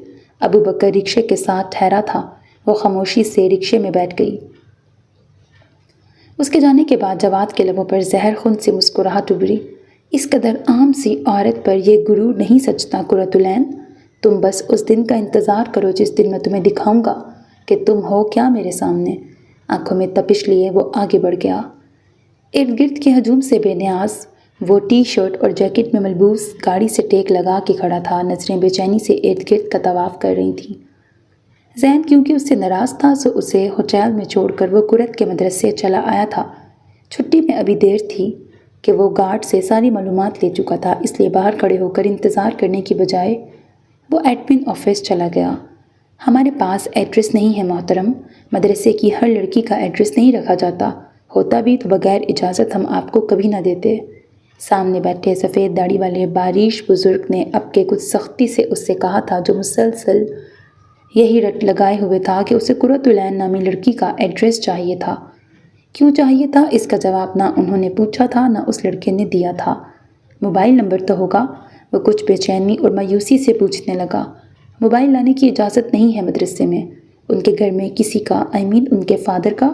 ابو بکر رکشے کے ساتھ ٹھہرا تھا، وہ خاموشی سے رکشے میں بیٹھ گئی۔ اس کے جانے کے بعد جواد کے لبوں پر زہر خون سے مسکراہٹ ابھری۔ اس قدر عام سی عورت پر یہ غرور نہیں سچتا قرۃ العین۔ تم بس اس دن کا انتظار کرو جس دن میں تمہیں دکھاؤں گا کہ تم ہو کیا میرے سامنے۔ آنکھوں میں تپش لیے وہ آگے بڑھ گیا۔ ارد گرد کے ہجوم سے بے نیاز وہ ٹی شرٹ اور جیکٹ میں ملبوس گاڑی سے ٹیک لگا کے کھڑا تھا، نظریں بے چینی سے ارد گرد کا طواف کر رہی تھیں۔ زین کیونکہ اس سے ناراض تھا سو اسے ہوٹل میں چھوڑ کر وہ قرۃ کے مدرسے چلا آیا تھا۔ چھٹی میں ابھی دیر تھی کہ وہ گارڈ سے ساری معلومات لے چکا تھا، اس لیے باہر کھڑے ہو کر انتظار کرنے کی بجائے وہ ایڈمن آفس چلا گیا۔ ہمارے پاس ایڈریس نہیں ہے محترم، مدرسے کی ہر لڑکی کا ایڈریس نہیں رکھا جاتا، ہوتا بھی تو بغیر اجازت ہم آپ کو کبھی نہ دیتے۔ سامنے بیٹھے سفید داڑھی والے باریش بزرگ نے اب کے کچھ سختی سے اس سے کہا تھا، جو مسلسل یہی رٹ لگائے ہوئے تھا کہ اسے قرۃ العین نامی لڑکی کا ایڈریس چاہیے تھا۔ کیوں چاہیے تھا اس کا جواب نہ انہوں نے پوچھا تھا نہ اس لڑکے نے دیا تھا۔ موبائل نمبر تو ہوگا، وہ کچھ بے چینی اور مایوسی سے پوچھنے لگا۔ موبائل لانے کی اجازت نہیں ہے مدرسے میں، ان کے گھر میں کسی کا ان کے فادر کا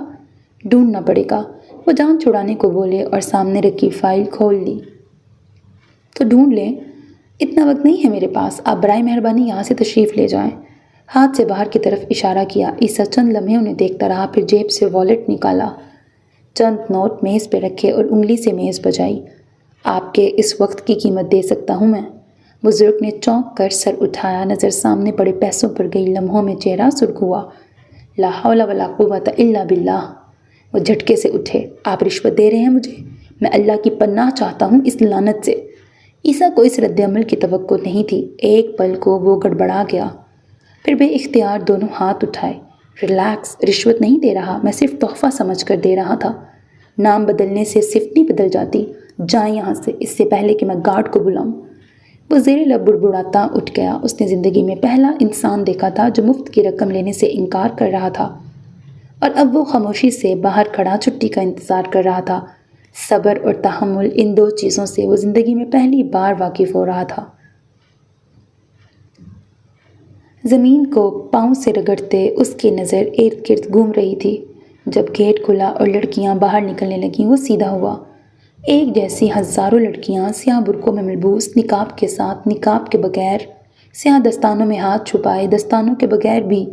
ڈھونڈنا پڑے گا۔ وہ جان چھڑانے کو بولے اور سامنے رکھی فائل کھول لی۔ تو ڈھونڈ لیں، اتنا وقت نہیں ہے میرے پاس، آپ برائے مہربانی یہاں سے تشریف لے جائیں۔ ہاتھ سے باہر کی طرف اشارہ کیا۔ عیسیٰ چند لمحے انہیں دیکھتا رہا، پھر جیب سے والیٹ نکالا، چند نوٹ میز پہ رکھے اور انگلی سے میز بجائی۔ آپ کے اس وقت کی قیمت دے سکتا ہوں میں۔ بزرگ نے چونک کر سر اٹھایا، نظر سامنے پڑے پیسوں پر گئی، لمحوں میں چہرہ سرخ ہوا۔ لا حول ولا قوت الا باللہ۔ وہ جھٹکے سے اٹھے۔ آپ رشوت دے رہے ہیں مجھے؟ میں اللہ کی پناہ چاہتا ہوں اس لعنت سے۔ عیسیٰ کو اس رد عمل کی توقع نہیں تھی، ایک پل کو وہ گڑبڑا گیا، پھر بے اختیار دونوں ہاتھ اٹھائے۔ ریلیکس، رشوت نہیں دے رہا، میں صرف تحفہ سمجھ کر دے رہا تھا۔ نام بدلنے سے صفت نہیں بدل جاتی، جائیں یہاں سے، اس سے پہلے کہ میں گارڈ کو بلاؤں۔ وہ زیر لب بڑبڑاتا اٹھ گیا۔ اس نے زندگی میں پہلا انسان دیکھا تھا جو مفت کی رقم لینے سے انکار کر رہا تھا، اور اب وہ خاموشی سے باہر کھڑا چھٹی کا انتظار کر رہا تھا۔ صبر اور تحمل، ان دو چیزوں سے وہ زندگی میں پہلی بار واقف ہو رہا تھا۔ زمین کو پاؤں سے رگڑتے اس کی نظر ارد گرد گھوم رہی تھی۔ جب گیٹ کھلا اور لڑکیاں باہر نکلنے لگیں وہ سیدھا ہوا۔ ایک جیسی ہزاروں لڑکیاں سیاہ برقعوں میں ملبوس، نقاب کے ساتھ، نقاب کے بغیر، سیاہ دستانوں میں ہاتھ چھپائے، دستانوں کے بغیر بھی،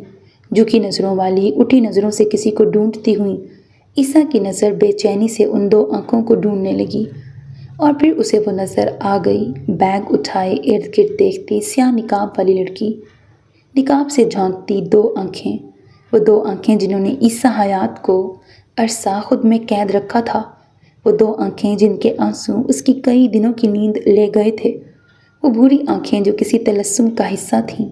جھکی نظروں والی، اٹھی نظروں سے کسی کو ڈھونڈتی ہوئیں۔ عیسیٰ کی نظر بے چینی سے ان دو آنکھوں کو ڈھونڈنے لگی، اور پھر اسے وہ نظر آ گئی۔ بیگ اٹھائے ارد گرد دیکھتی، سیاہ نقاب والی لڑکی، نقاب سے جھانکتی دو آنکھیں، وہ دو آنکھیں جنہوں نے عیسیٰ حیات کو عرصہ خود میں قید رکھا تھا، وہ دو آنکھیں جن کے آنسو اس کی کئی دنوں کی نیند لے گئے تھے، وہ بھوری آنکھیں جو کسی طلسم کا حصہ تھیں،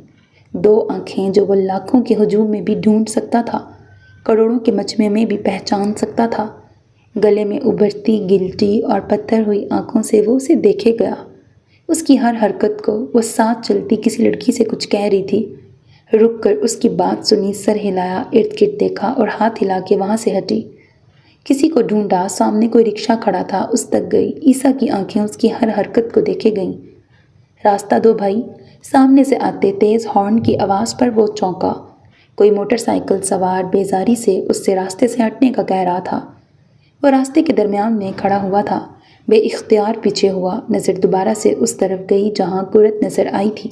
دو آنکھیں جو وہ لاکھوں کے ہجوم میں بھی ڈھونڈ سکتا تھا، کروڑوں کے مجمع میں بھی پہچان سکتا تھا۔ گلے میں ابھرتی گلٹی اور پتھر ہوئی آنکھوں سے وہ اسے دیکھے گیا۔ اس کی ہر حرکت کو وہ ساتھ چلتی کسی لڑکی سے کچھ کہہ رہی تھی۔ رک کر اس کی بات سنی، سر ہلایا، ارد گرد دیکھا اور ہاتھ ہلا کے وہاں سے ہٹی۔ کسی کو ڈھونڈا، سامنے کوئی رکشہ کھڑا تھا، اس تک گئی۔ عیسیٰ کی آنکھیں اس کی ہر حرکت کو دیکھے گئیں۔ راستہ دو بھائی۔ سامنے سے آتے تیز ہارن کی آواز پر وہ چونکا۔ کوئی موٹر سائیکل سوار بیزاری سے اس سے راستے سے ہٹنے کا کہہ رہا تھا۔ وہ راستے کے درمیان میں کھڑا ہوا تھا، بے اختیار پیچھے ہوا، نظر دوبارہ سے اس طرف گئی جہاں قرۃ نظر آئی تھی،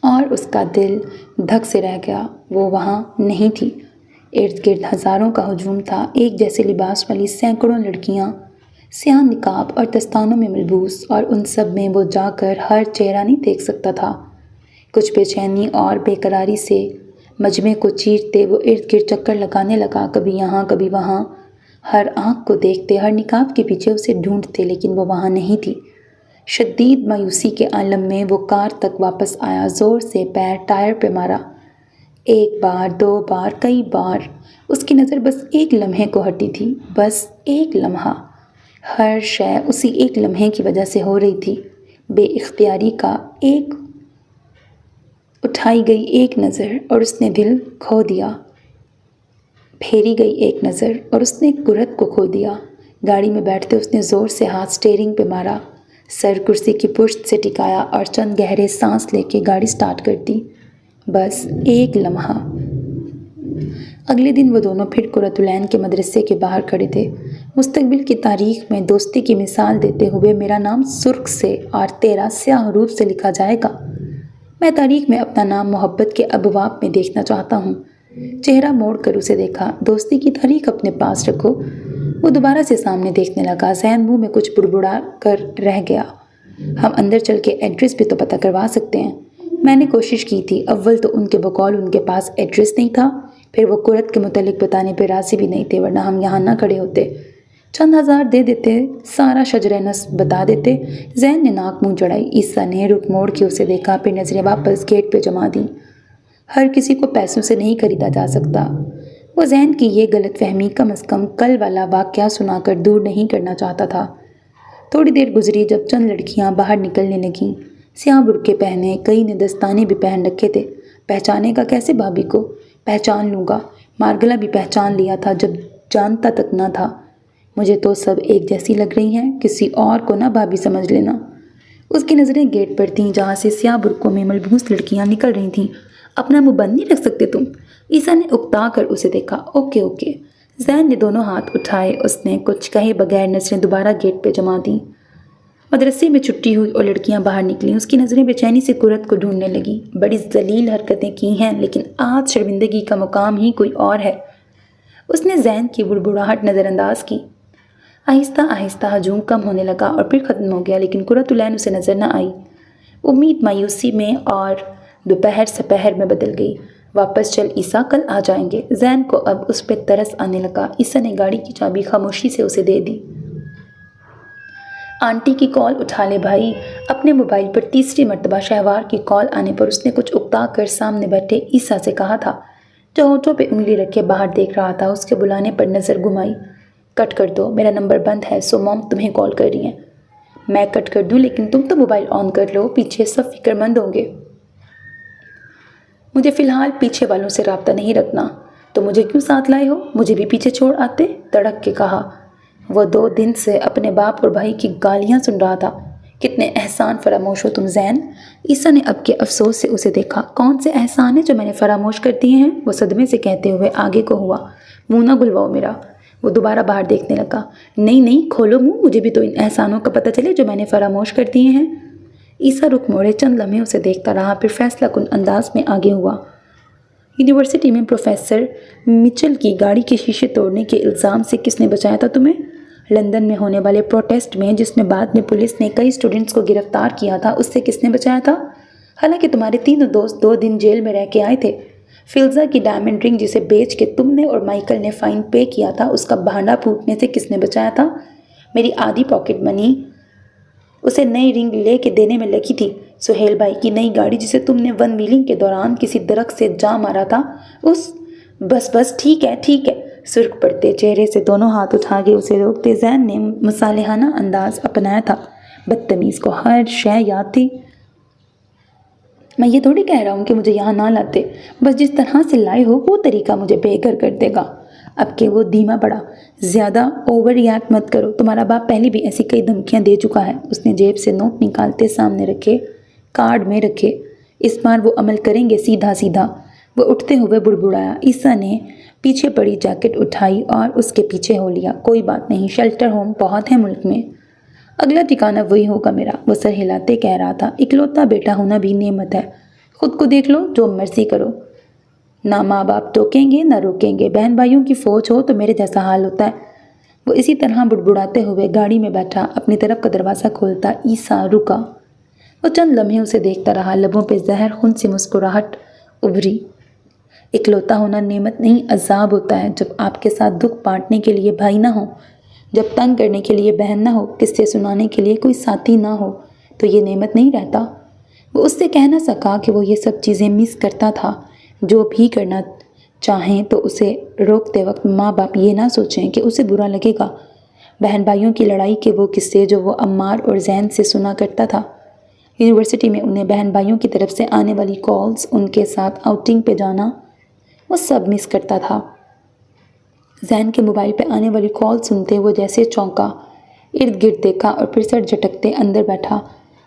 اور اس کا دل دھک سے رہ گیا۔ وہ وہاں نہیں تھی۔ ارد گرد ہزاروں کا ہجوم تھا، ایک جیسے لباس والی سینکڑوں لڑکیاں، سیاہ نقاب اور دستانوں میں ملبوس، اور ان سب میں وہ جا کر ہر چہرہ نہیں دیکھ سکتا تھا۔ کچھ بے چینی اور بے قراری سے مجمع کو چیرتے وہ ارد گرد چکر لگانے لگا، کبھی یہاں کبھی وہاں، ہر آنکھ کو دیکھتے، ہر نقاب کے پیچھے اسے ڈھونڈتے، لیکن وہ وہاں نہیں تھی۔ شدید مایوسی کے عالم میں وہ کار تک واپس آیا، زور سے پیر ٹائر پہ مارا۔ ایک بار، دو بار، کئی بار اس کی نظر بس ایک لمحے کو ہٹی تھی، بس ایک لمحہ۔ ہر شے اسی ایک لمحے کی وجہ سے ہو رہی تھی۔ بے اختیاری کا ایک اٹھائی گئی ایک نظر اور اس نے دل کھو دیا، پھیری گئی ایک نظر اور اس نے قرت کو کھو دیا۔ گاڑی میں بیٹھتے اس نے زور سے ہاتھ سٹیئرنگ پہ مارا، سر کرسی کی پشت سے ٹکایا اور چند گہرے سانس لے کے گاڑی سٹارٹ کر دی۔ بس ایک لمحہ۔ اگلے دن وہ دونوں پھر قرۃ العین کے مدرسے کے باہر کھڑے تھے، مستقبل کی تاریخ میں دوستی کی مثال دیتے ہوئے۔ میرا نام سرخ سے اور تیرا سیاہ حروف سے لکھا جائے گا۔ میں تاریخ میں اپنا نام محبت کے ابواب میں دیکھنا چاہتا ہوں۔ چہرہ موڑ کر اسے دیکھا۔ دوستی کی تاریخ اپنے پاس رکھو۔ وہ دوبارہ سے سامنے دیکھنے لگا۔ ذہن منہ میں کچھ بڑبڑا کر رہ گیا۔ ہم اندر چل کے ایڈریس بھی تو پتہ کروا سکتے ہیں۔ میں نے کوشش کی تھی۔ اول تو ان کے بقول ان کے پاس ایڈریس نہیں تھا، پھر وہ قرت کے متعلق بتانے پہ راضی بھی نہیں تھے، ورنہ ہم یہاں نہ کھڑے ہوتے۔ چند ہزار دے دیتے، سارا شجرہ نصب بتا دیتے۔ ذہن نے ناک منہ چڑھائی۔ عیسیٰ نے رخ موڑ کے اسے دیکھا، پھر نظریں واپس گیٹ پہ جما دیں۔ ہر کسی کو پیسوں سے نہیں خریدا جا سکتا۔ وہ ذہن کی یہ غلط فہمی کم از کم کل والا واقعہ سنا کر دور نہیں کرنا چاہتا تھا۔ تھوڑی دیر گزری جب چند لڑکیاں باہر نکلنے لگیں، سیاہ برقعے پہنے، کئی نے دستانے بھی پہن رکھے تھے۔ پہچانے گا کیسے بھابھی کو؟ پہچان لوں گا، مارگلہ بھی پہچان لیا تھا جب جانتا تک نہ تھا۔ مجھے تو سب ایک جیسی لگ رہی ہیں، کسی اور کو نہ بھابھی سمجھ لینا۔ اس کی نظریں گیٹ پر تھیں جہاں سے سیاہ برقعوں میں ملبوس لڑکیاں نکل رہی تھیں۔ اپنا منہ بند نہیں رکھ سکتے تم؟ عیسیٰ نے اکتا کر اسے دیکھا۔ Okay okay. ذہن نے دونوں ہاتھ اٹھائے۔ اس نے کچھ کہے بغیر نظریں دوبارہ گیٹ پہ جما دیں۔ مدرسے میں چھٹی ہوئی اور لڑکیاں باہر نکلیں۔ اس کی نظریں بے چینی سے قرت کو ڈھونڈنے لگیں۔ بڑی ذلیل حرکتیں کی ہیں، لیکن آج شرمندگی کا مقام ہی کوئی اور ہے۔ اس نے ذہن کی بڑبڑاہٹ نظر انداز کی۔ آہستہ آہستہ ہجوم کم ہونے لگا اور پھر ختم ہو گیا، لیکن قرۃ العین اسے نظر نہ آئی۔ امید مایوسی میں اور دوپہر سپہر میں بدل گئی۔ واپس چل عیسیٰ، کل آ جائیں گے۔ ذہن کو اب اس پہ ترس آنے لگا۔ عیسیٰ نے گاڑی کی چابی خاموشی سے اسے دے دی۔ آنٹی کی کال اٹھا لے بھائی۔ اپنے موبائل پر تیسری مرتبہ شہوار کی کال آنے پر اس نے کچھ اکتا کر سامنے بیٹھے عیسیٰ سے کہا تھا، جو ہونٹوں پہ انگلی رکھے باہر دیکھ رہا تھا۔ اس کے بلانے پر نظر گھمائی۔ کٹ کر دو، میرا نمبر بند ہے، سو موم تمہیں کال کر رہی ہیں۔ میں کٹ کر دوں، لیکن تم تو موبائل آن کر لو، پیچھے سب فکر مند ہوں گے۔ مجھے فی الحال پیچھے والوں سے رابطہ نہیں رکھنا۔ تو مجھے کیوں ساتھ لائے ہو؟ مجھے بھی پیچھے چھوڑ آتے، تڑک کے کہا۔ وہ 2 دن سے اپنے باپ اور بھائی کی گالیاں سن رہا تھا۔ کتنے احسان فراموش ہو تم ذہن۔ عیسیٰ نے اب کے افسوس سے اسے دیکھا۔ کون سے احسان ہیں جو میں نے فراموش کر دیے ہیں؟ وہ صدمے سے کہتے ہوئے آگے کو ہوا۔ منہ نہ گلواؤ میرا۔ وہ دوبارہ باہر دیکھنے لگا۔ نہیں نہیں، کھولو منہ، مجھے بھی تو ان احسانوں کا پتہ چلے جو میں نے فراموش کر دیے ہیں۔ عیسیٰ رخ موڑے چند لمحے اسے دیکھتا رہا، پھر فیصلہ کن انداز میں آگے ہوا۔ یونیورسٹی میں پروفیسر مچل کی گاڑی کے شیشے توڑنے کے الزام سے کس نے بچایا تھا تمہیں؟ لندن میں ہونے والے پروٹیسٹ میں، جس میں بعد میں پولیس نے کئی اسٹوڈنٹس کو گرفتار کیا تھا، اس سے کس نے بچایا تھا؟ حالانکہ تمہارے تینوں دوست 2 دن جیل میں رہ کے آئے تھے۔ فلزا کی ڈائمنڈ رنگ جسے بیچ کے تم نے اور مائیکل نے فائن پے کیا تھا، اس کا بھانڈا پھوٹنے سے کس نے بچایا تھا؟ میری آدھی پاکٹ منی اسے نئی رنگ لے کے دینے میں لگی تھی۔ سہیل بھائی کی نئی گاڑی جسے تم نے 1 ویلنگ کے دوران کسی درخت سے جا مارا تھا، اس… بس بس، ٹھیک ہے ٹھیک ہے۔ سرخ پڑتے چہرے سے دونوں ہاتھ اٹھا کے اسے روکتے ذہن نے مصالحانہ انداز اپنایا تھا۔ بدتمیز کو ہر شے یاد تھی۔ میں یہ تھوڑی کہہ رہا ہوں کہ مجھے یہاں نہ لاتے، بس جس طرح سے لائے ہو وہ طریقہ مجھے بے گھر کر دے گا۔ اب کہ وہ دھیما پڑا۔ زیادہ اوور ریاکٹ مت کرو، تمہارا باپ پہلے بھی ایسی کئی دھمکیاں دے چکا ہے۔ اس نے جیب سے نوٹ نکالتے سامنے رکھے، کارڈ میں رکھے۔ اس بار وہ عمل کریں گے سیدھا سیدھا۔ وہ اٹھتے ہوئے بڑبڑایا۔ عیسیٰ نے پیچھے پڑی جیکٹ اٹھائی اور اس کے پیچھے ہو لیا۔ کوئی بات نہیں، شیلٹر ہوم بہت ہے ملک میں۔ اگلا ٹھکانہ وہی ہوگا میرا، وہ سر ہلاتے کہہ رہا تھا۔ اکلوتا بیٹا ہونا بھی نعمت ہے۔ خود کو دیکھ لو، جو مرضی کرو، نہ ماں باپ ٹوکیں گے نہ روکیں گے۔ بہن بھائیوں کی فوج ہو تو میرے جیسا حال ہوتا ہے۔ وہ اسی طرح بڑبڑاتے ہوئے گاڑی میں بیٹھا، اپنی طرف کا دروازہ کھولتا۔ عیسیٰ رکا۔ وہ چند لمحے اسے دیکھتا رہا، لبوں پہ زہر خون سی مسکراہٹ ابھری۔ اکلوتا ہونا نعمت نہیں، عذاب ہوتا ہے، جب آپ کے ساتھ دکھ بانٹنے کے لیے بھائی نہ ہو، جب تنگ کرنے کے لیے بہن نہ ہو، قصے سنانے کے لیے کوئی ساتھی نہ ہو، تو یہ نعمت نہیں رہتا۔ وہ اس سے کہہ نہ سکا کہ وہ یہ سب چیزیں مس کرتا تھا۔ جو بھی کرنا چاہیں تو اسے روکتے وقت ماں باپ یہ نہ سوچیں کہ اسے برا لگے گا۔ بہن بھائیوں کی لڑائی کے وہ قصے جو وہ عمار اور زین سے سنا کرتا تھا، یونیورسٹی میں انہیں بہن بھائیوں کی طرف سے آنے والی کالز، ان کے ساتھ آؤٹنگ پہ جانا، وہ سب مس کرتا تھا۔ زین کے موبائل پہ آنے والی کال سنتے وہ جیسے چونکا، ارد گرد دیکھا اور پھر سر جھٹکتے اندر بیٹھا۔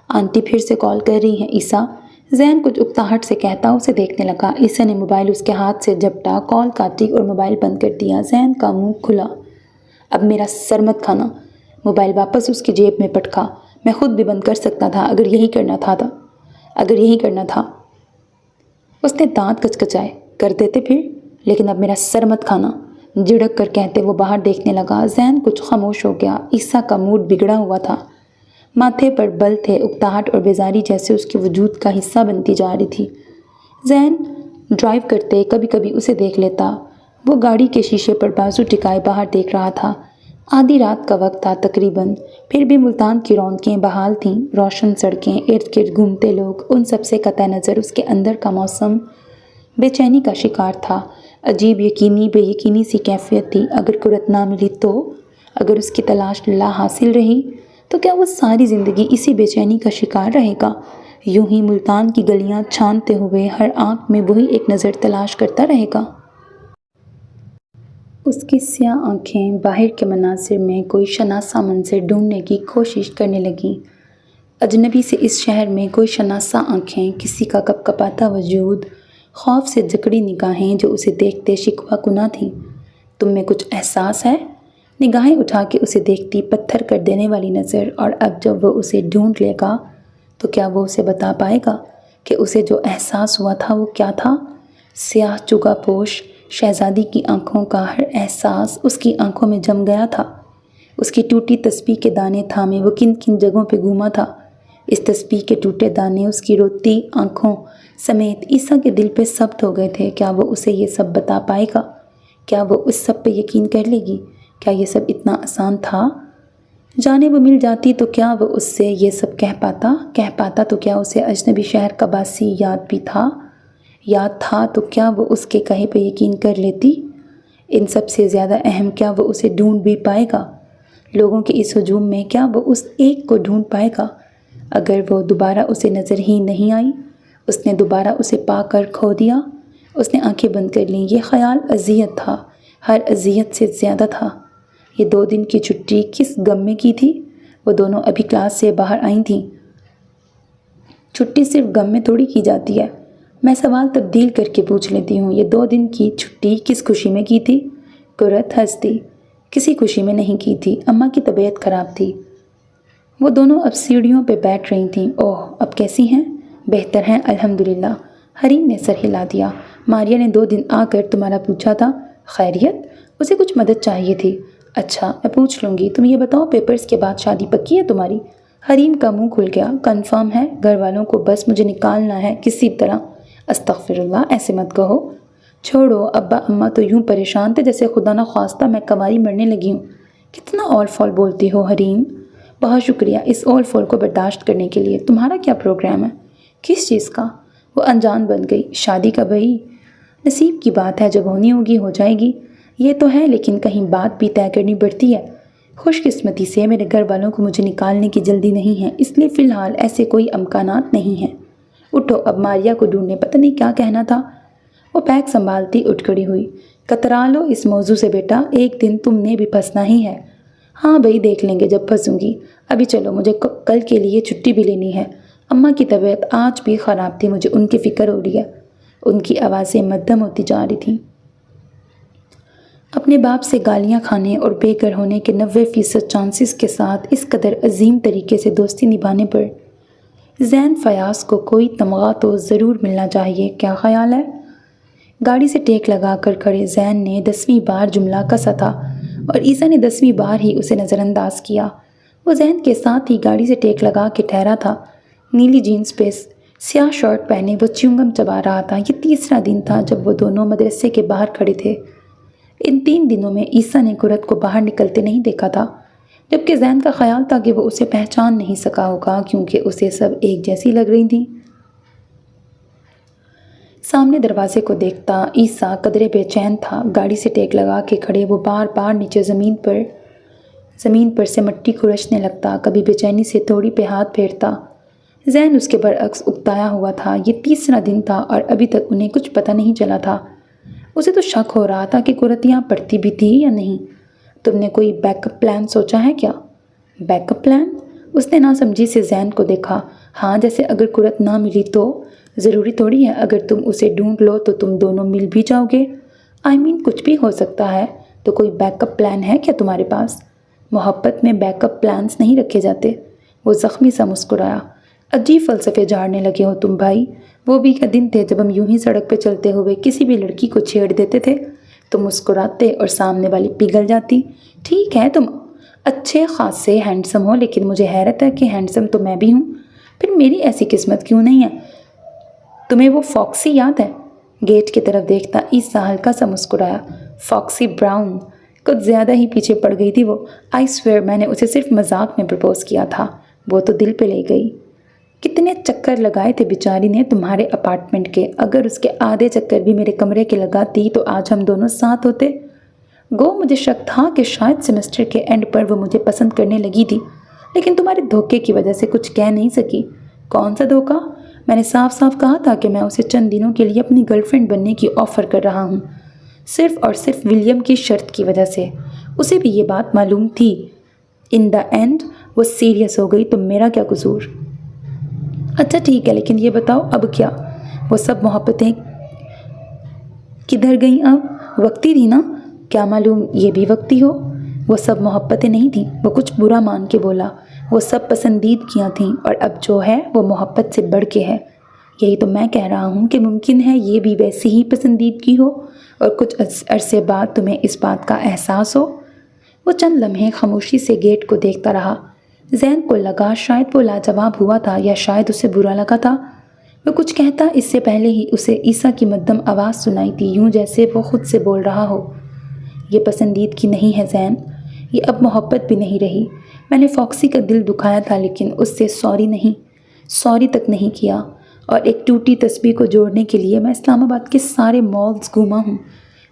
آنٹی پھر سے کال کر رہی ہیں عیسیٰ، زین کچھ اکتاہٹ سے کہتا اسے دیکھنے لگا۔ عیسیٰ نے موبائل اس کے ہاتھ سے جھپٹا، کال کاٹی اور موبائل بند کر دیا۔ زین کا منہ کھلا۔ اب میرا سر مت کھانا۔ موبائل واپس اس کی جیب میں پٹکا۔ میں خود بھی بند کر سکتا تھا اگر یہی کرنا تھا۔ اس نے دانت کچکچائے۔ کر دیتے پھر، لیکن اب میرا سر مت کھانا، جھڑک کر کہتے وہ باہر دیکھنے لگا۔ زین کچھ خاموش ہو گیا۔ عیسیٰ کا موڈ بگڑا ہوا تھا۔ ماتھے پر بل تھے، اکتاہٹ اور بیزاری جیسے اس کے وجود کا حصہ بنتی جا رہی تھی۔ زین ڈرائیو کرتے کبھی کبھی اسے دیکھ لیتا۔ وہ گاڑی کے شیشے پر بازو ٹکائے باہر دیکھ رہا تھا۔ آدھی رات کا وقت تھا تقریباً، پھر بھی ملتان کی رونقیں بحال تھیں۔ روشن سڑکیں، ارد گرد گھومتے لوگ، ان سب سے قطع نظر اس کے اندر کا موسم بے چینی کا شکار تھا۔ عجیب یقینی بے یقینی سی کیفیت تھی۔ اگر کرت نہ ملی تو، اگر اس کی تلاش لا حاصل رہی تو کیا وہ ساری زندگی اسی بے چینی کا شکار رہے گا؟ یوں ہی ملتان کی گلیاں چھانتے ہوئے ہر آنکھ میں وہی ایک نظر تلاش کرتا رہے گا۔ اس کی سیاہ آنکھیں باہر کے مناظر میں کوئی شناسا منظر ڈھونڈنے کی کوشش کرنے لگیں۔ اجنبی سے اس شہر میں کوئی شناسا آنکھیں، کسی کا کپکپاتا وجود، خوف سے جکڑی نگاہیں جو اسے دیکھتے شکوہ کناں تھیں۔ تم میں کچھ احساس ہے؟ نگاہیں اٹھا کے اسے دیکھتی، پتھر کر دینے والی نظر۔ اور اب جب وہ اسے ڈھونڈ لے گا تو کیا وہ اسے بتا پائے گا کہ اسے جو احساس ہوا تھا وہ کیا تھا؟ سیاہ چگا پوش شہزادی کی آنکھوں کا ہر احساس اس کی آنکھوں میں جم گیا تھا۔ اس کی ٹوٹی تسبیح کے دانے تھامے وہ کن کن جگہوں پہ گھوما تھا۔ اس تسبیح کے ٹوٹے دانے اس کی روتی آنکھوں سمیت عیسیٰ کے دل پہ ثبت ہو گئے تھے۔ کیا وہ اسے یہ سب بتا پائے گا؟ کیا وہ اس سب پہ یقین کر لے گی؟ کیا یہ سب اتنا آسان تھا؟ جانے وہ مل جاتی تو کیا وہ اس سے یہ سب کہہ پاتا تو کیا اسے اجنبی شہر کا باسی یاد تھا تو کیا وہ اس کے کہے پہ یقین کر لیتی؟ ان سب سے زیادہ اہم، کیا وہ اسے ڈھونڈ بھی پائے گا؟ لوگوں کے اس ہجوم میں کیا وہ اس ایک کو ڈھونڈ پائے گا؟ اگر وہ دوبارہ اسے نظر ہی نہیں آئی، اس نے دوبارہ اسے پا کر کھو دیا۔ اس نے آنکھیں بند کر لیں۔ یہ خیال اذیت تھا، ہر اذیت سے زیادہ تھا۔ یہ 2 دن کی چھٹی کس غم میں کی تھی؟ وہ دونوں ابھی کلاس سے باہر آئی تھیں۔ چھٹی صرف غم میں تھوڑی کی جاتی ہے۔ میں سوال تبدیل کر کے پوچھ لیتی ہوں، یہ 2 دن کی چھٹی کس خوشی میں کی تھی؟ کرت ہنستی۔ کسی خوشی میں نہیں کی تھی، اماں کی طبیعت خراب تھی۔ وہ دونوں اب سیڑھیوں پہ بیٹھ رہی تھیں۔ اوہ، اب کیسی ہیں؟ بہتر ہیں الحمدللہ۔ حریم نے سر ہلا دیا۔ ماریا نے 2 دن آ کر تمہارا پوچھا تھا۔ خیریت؟ اسے کچھ مدد چاہیے تھی۔ اچھا، میں پوچھ لوں گی۔ تم یہ بتاؤ، پیپرز کے بعد شادی پکی ہے تمہاری؟ حریم کا منہ کھل گیا۔ کنفرم ہے، گھر والوں کو بس مجھے نکالنا ہے کسی طرح۔ استغفراللہ، ایسے مت کہو۔ چھوڑو، ابا اماں تو یوں پریشان تھے جیسے خدا نہ خواستہ میں کنواری مرنے لگی ہوں۔ کتنا اول فول بولتی ہو حریم۔ بہت شکریہ اس اول فول کو برداشت کرنے کے لیے۔ تمہارا کیا پروگرام ہے؟ کس چیز کا؟ وہ انجان بن گئی۔ شادی کا بھئی، نصیب کی بات ہے، جب ہونی ہوگی ہو جائے گی۔ یہ تو ہے، لیکن کہیں بات بھی طے کرنی پڑتی ہے۔ خوش قسمتی سے میرے گھر والوں کو مجھے نکالنے کی جلدی نہیں ہے، اس لیے فی الحال ایسے کوئی امکانات نہیں ہیں۔ اٹھو، اب ماریا کو ڈھونڈنے پتہ نہیں کیا کہنا تھا۔ وہ بیگ سنبھالتی اٹھ کھڑی ہوئی۔ کترا لو اس موضوع سے بیٹا، ایک دن تم نے بھی پھنسنا ہی ہے۔ ہاں بھئی، دیکھ لیں گے جب پھنسوں گی۔ ابھی چلو، مجھے کل کے لیے چھٹی بھی لینی ہے۔ اماں کی طبیعت آج بھی خراب تھی، مجھے ان کی فکر ہو رہی ہے۔ ان کی آوازیں مدھم ہوتی جا رہی تھیں۔ اپنے باپ سے گالیاں کھانے اور بے گھر ہونے کے 90% چانسز کے ساتھ اس قدر عظیم طریقے سے دوستی نبھانے پر زین فیاض کو کوئی تمغہ تو ضرور ملنا چاہیے۔ کیا خیال ہے؟ گاڑی سے ٹیک لگا کر کھڑے زین نے 10ویں بار جملہ کسا تھا اور عیسیٰ نے 10ویں بار ہی اسے نظر انداز کیا۔ وہ زین کے ساتھ ہی گاڑی سے ٹیک لگا کے ٹھہرا تھا۔ نیلی جینز پہ سیاہ شرٹ پہنے وہ چیونگم چبا رہا تھا۔ یہ تیسرا دن تھا جب وہ دونوں مدرسے کے باہر کھڑے تھے۔ ان 3 دنوں میں عیسیٰ نے کرت کو باہر نکلتے نہیں دیکھا تھا۔ جبکہ زین کا خیال تھا کہ وہ اسے پہچان نہیں سکا ہوگا کیونکہ اسے سب ایک جیسی لگ رہی تھیں۔ سامنے دروازے کو دیکھتا عیسیٰ قدرے بے چین تھا۔ گاڑی سے ٹیک لگا کے کھڑے وہ بار بار نیچے زمین پر سے مٹی کھرچنے لگتا، کبھی بے چینی سے تھوڑی پہ ہاتھ پھیرتا۔ زین اس کے برعکس اکتایا ہوا تھا۔ یہ تیسرا دن تھا اور ابھی تک انہیں کچھ پتہ نہیں چلا تھا۔ اسے تو شک ہو رہا تھا کہ قرۃ یہاں پڑھتی بھی تھی یا نہیں۔ تم نے کوئی بیک اپ پلان سوچا ہے کیا؟ Back up plan? اس نے ناسمجھی سے زین کو دیکھا۔ ہاں، جیسے اگر قرۃ نہ ملی تو ضروری تھوڑی ہے اگر تم اسے ڈھونڈ لو تو تم دونوں مل بھی جاؤ گے۔ کچھ بھی ہو سکتا ہے، تو کوئی بیک اپ پلان ہے کیا تمہارے پاس؟ محبت میں بیک اپ پلانس نہیں رکھے جاتے۔ وہ زخمی سا مسکرایا۔ عجیب فلسفے جھاڑنے لگے ہو تم بھائی۔ وہ بھی کیا دن تھے جب ہم یوں ہی سڑک پہ چلتے ہوئے کسی بھی لڑکی کو چھیڑ دیتے تھے، تم مسکراتے اور سامنے والی پگھل جاتی۔ ٹھیک ہے، تم اچھے خاصے ہینڈسم ہو، لیکن مجھے حیرت ہے کہ ہینڈسم تو میں بھی ہوں، پھر میری ایسی قسمت کیوں نہیں ہے؟ تمہیں وہ فاکسی یاد ہے؟ گیٹ کی طرف دیکھتا عیسیٰ ہلکا سا مسکرایا۔ فاکسی براؤن؟ کچھ زیادہ ہی پیچھے پڑ گئی تھی وہ۔ آئی سویئر میں نے اسے صرف مذاق میں پرپوز کیا تھا، وہ تو دل پہ لے گئی۔ کتنے چکر لگائے تھے بیچاری نے تمہارے اپارٹمنٹ کے، اگر اس کے آدھے چکر بھی میرے کمرے کے لگاتی تو آج ہم دونوں ساتھ ہوتے۔ مجھے شک تھا کہ شاید سیمسٹر کے اینڈ پر وہ مجھے پسند کرنے لگی تھی، لیکن تمہارے دھوکے کی وجہ سے کچھ کہہ نہیں سکی۔ کون سا دھوکا؟ میں نے صاف صاف کہا تھا کہ میں اسے چند دنوں کے لیے اپنی گرل فرینڈ بننے کی آفر کر رہا ہوں، صرف اور صرف ولیم کی شرط کی وجہ سے۔ اسے بھی یہ بات معلوم تھی۔ ان دا اینڈ وہ سیریس ہو گئی۔ تو میرا کیا قصور؟ اچھا ٹھیک ہے، لیکن یہ بتاؤ اب کیا؟ وہ سب محبتیں کدھر گئیں اب؟ وقتی تھی نا، کیا معلوم یہ بھی وقتی ہو؟ وہ سب محبتیں نہیں تھیں، وہ کچھ برا مان کے بولا۔ وہ سب پسندیدگیاں تھیں، اور اب جو ہے وہ محبت سے بڑھ کے ہے۔ یہی تو میں کہہ رہا ہوں کہ ممکن ہے یہ بھی ویسی ہی پسندیدگی ہو، اور کچھ عرصے بعد تمہیں اس بات کا احساس ہو۔ وہ چند لمحے خاموشی سے گیٹ کو دیکھتا رہا۔ زین کو لگا شاید وہ لاجواب ہوا تھا یا شاید اسے برا لگا تھا۔ وہ کچھ کہتا اس سے پہلے ہی اسے عیسیٰ کی مدھم آواز سنائی تھی، یوں جیسے وہ خود سے بول رہا ہو۔ یہ پسندیدگی نہیں ہے زین، یہ اب محبت بھی نہیں رہی۔ میں نے فاکسی کا دل دکھایا تھا، لیکن اس سے سوری تک نہیں کیا، اور ایک ٹوٹی تسبیح کو جوڑنے کے لیے میں اسلام آباد کے سارے مالز گھوما ہوں۔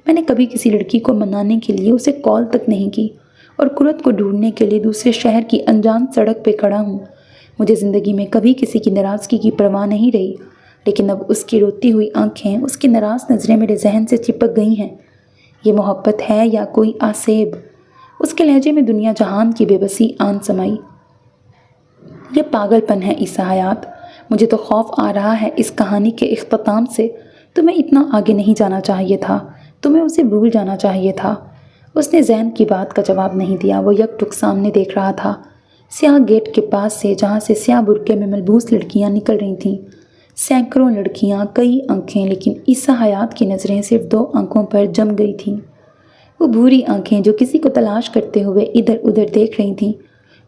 میں نے کبھی کسی لڑکی کو منانے کے لیے اسے کال تک نہیں کی، اور قرۃ کو ڈھونڈنے کے لیے دوسرے شہر کی انجان سڑک پہ کھڑا ہوں۔ مجھے زندگی میں کبھی کسی کی ناراضگی کی پرواہ نہیں رہی، لیکن اب اس کی روتی ہوئی آنکھیں، اس کی ناراض نظریں میرے ذہن سے چپک گئی ہیں۔ یہ محبت ہے یا کوئی آسیب؟ اس کے لہجے میں دنیا جہان کی بے بسی آن سمائی۔ یہ پاگل پن ہے عیسیٰ حیات، مجھے تو خوف آ رہا ہے اس کہانی کے اختتام سے۔ تمہیں اتنا آگے نہیں جانا چاہیے تھا، تمہیں اسے بھول جانا چاہیے تھا۔ اس نے زین کی بات کا جواب نہیں دیا۔ وہ یک ٹک سامنے دیکھ رہا تھا، سیاہ گیٹ کے پاس سے، جہاں سے سیاہ برقعے میں ملبوس لڑکیاں نکل رہی تھیں۔ سینکڑوں لڑکیاں، کئی آنکھیں، لیکن عیسیٰ حیات کی نظریں صرف 2 آنکھوں پر جم گئی تھیں۔ وہ بھوری آنکھیں جو کسی کو تلاش کرتے ہوئے ادھر ادھر دیکھ رہی تھیں۔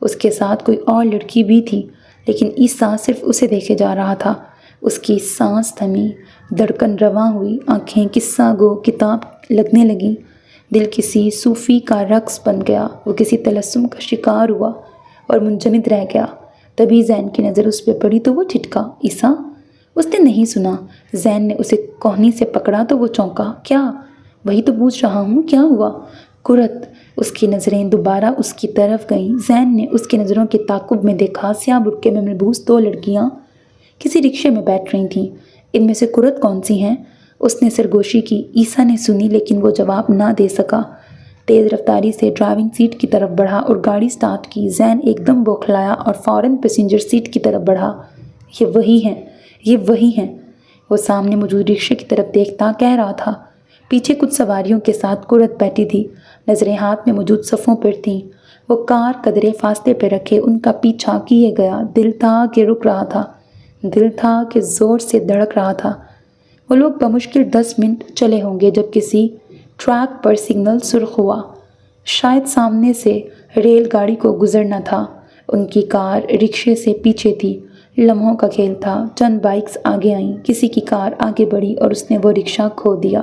اس کے ساتھ کوئی اور لڑکی بھی تھی، لیکن عیسیٰ صرف اسے دیکھے جا رہا تھا۔ اس کی سانس تھمی، دھڑکن رواں ہوئی، آنکھیں قصہ گو کتاب لگنے لگیں۔ دل کسی صوفی کا رقص بن گیا۔ وہ کسی طلسم کا شکار ہوا اور منجمد رہ گیا۔ تبھی زین کی نظر اس پہ پڑی تو وہ ٹھٹکا۔ عیسیٰ؟ اس نے نہیں سنا۔ زین نے اسے کوہنی سے پکڑا تو وہ چونکا۔ کیا؟ وہی تو پوچھ رہا ہوں، کیا ہوا؟ قرۃ؟ اس کی نظریں دوبارہ اس کی طرف گئیں۔ زین نے اس کی نظروں کے تعاقب میں دیکھا سیاہ برقعے میں ملبوس 2 لڑکیاں کسی رکشے میں بیٹھ رہی تھیں۔ ان میں سے قرۃ کون سی ہیں؟ اس نے سرگوشی کی۔ عیسیٰ نے سنی، لیکن وہ جواب نہ دے سکا۔ تیز رفتاری سے ڈرائیونگ سیٹ کی طرف بڑھا اور گاڑی سٹارٹ کی۔ زین ایک دم بوکھلایا اور فوراً پیسنجر سیٹ کی طرف بڑھا۔ یہ وہی ہیں۔ وہ سامنے موجود رکشے کی طرف دیکھتا کہہ رہا تھا۔ پیچھے کچھ سواریوں کے ساتھ قرۃ بیٹھی تھی، نظریں ہاتھ میں موجود صفوں پر تھیں۔ وہ کار قدرے فاصلے پہ رکھے ان کا پیچھا کیے گیا۔ دل تھا کہ رک رہا تھا، دل تھا کہ زور سے دھڑک رہا تھا۔ وہ لوگ بمشکل 10 منٹ چلے ہوں گے جب کسی ٹریک پر سگنل سرخ ہوا۔ شاید سامنے سے ریل گاڑی کو گزرنا تھا۔ ان کی کار رکشے سے پیچھے تھی۔ لمحوں کا کھیل تھا۔ چند بائکس آگے آئیں، کسی کی کار آگے بڑھی اور اس نے وہ رکشہ کھو دیا۔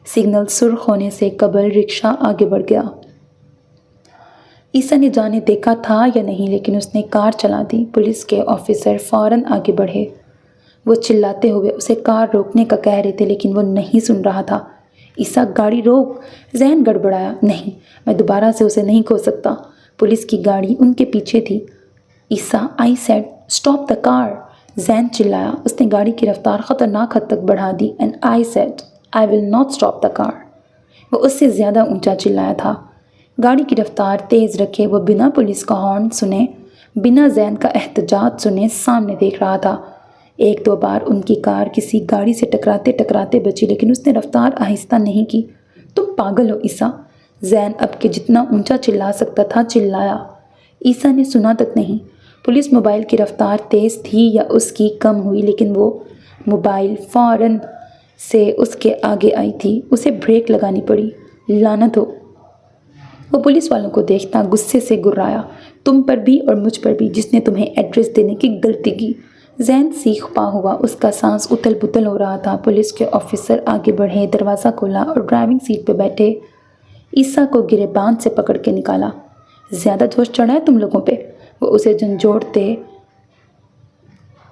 سگنل سرخ ہونے سے قبل رکشہ آگے بڑھ گیا۔ عیسیٰ نے جانے دیکھا تھا یا نہیں لیکن اس نے کار چلا دی۔ پولیس کے آفیسر فوراً آگے بڑھے۔ وہ چلاتے ہوئے اسے کار روکنے کا کہہ رہے تھے لیکن وہ نہیں سن رہا تھا۔ عیسیٰ گاڑی روک! زین گڑبڑایا۔ نہیں، میں دوبارہ سے اسے نہیں کھو سکتا۔ پولیس کی گاڑی ان کے پیچھے تھی۔ عیسیٰ آئی سیڈ اسٹاپ دا کار! زین چلایا۔ اس نے گاڑی کی رفتار خطرناک حد تک بڑھا دی۔ And I said I will not stop the car! وہ اس سے زیادہ اونچا چلایا تھا۔ گاڑی کی رفتار تیز رکھے وہ بنا پولیس کا ہارن سنے، بنا زین کا احتجاج سنے سامنے دیکھ رہا تھا۔ ایک دو بار ان کی کار کسی گاڑی سے ٹکراتے ٹکراتے بچی لیکن اس نے رفتار آہستہ نہیں کی۔ تم پاگل ہو عیسیٰ! زین اب کے جتنا اونچا چلا سکتا تھا چلایا۔ عیسیٰ نے سنا تک نہیں۔ پولیس موبائل کی رفتار تیز تھی یا اس کی کم ہوئی لیکن وہ موبائل فوراً سے اس کے آگے آئی تھی۔ اسے بریک لگانی پڑی۔ لعنت ہو! وہ پولیس والوں کو دیکھتا غصے سے گرایا۔ تم پر بھی اور مجھ پر بھی، جس نے تمہیں ایڈریس دینے کی غلطی کی۔ زین سیخ پا ہوا، اس کا سانس اتل پتل ہو رہا تھا۔ پولیس کے آفیسر آگے بڑھے، دروازہ کھولا اور ڈرائیونگ سیٹ پہ بیٹھے عیسیٰ کو گریبان سے پکڑ کے نکالا۔ زیادہ جوش چڑھا ہے تم لوگوں پہ؟ وہ اسے جھنجھوڑتے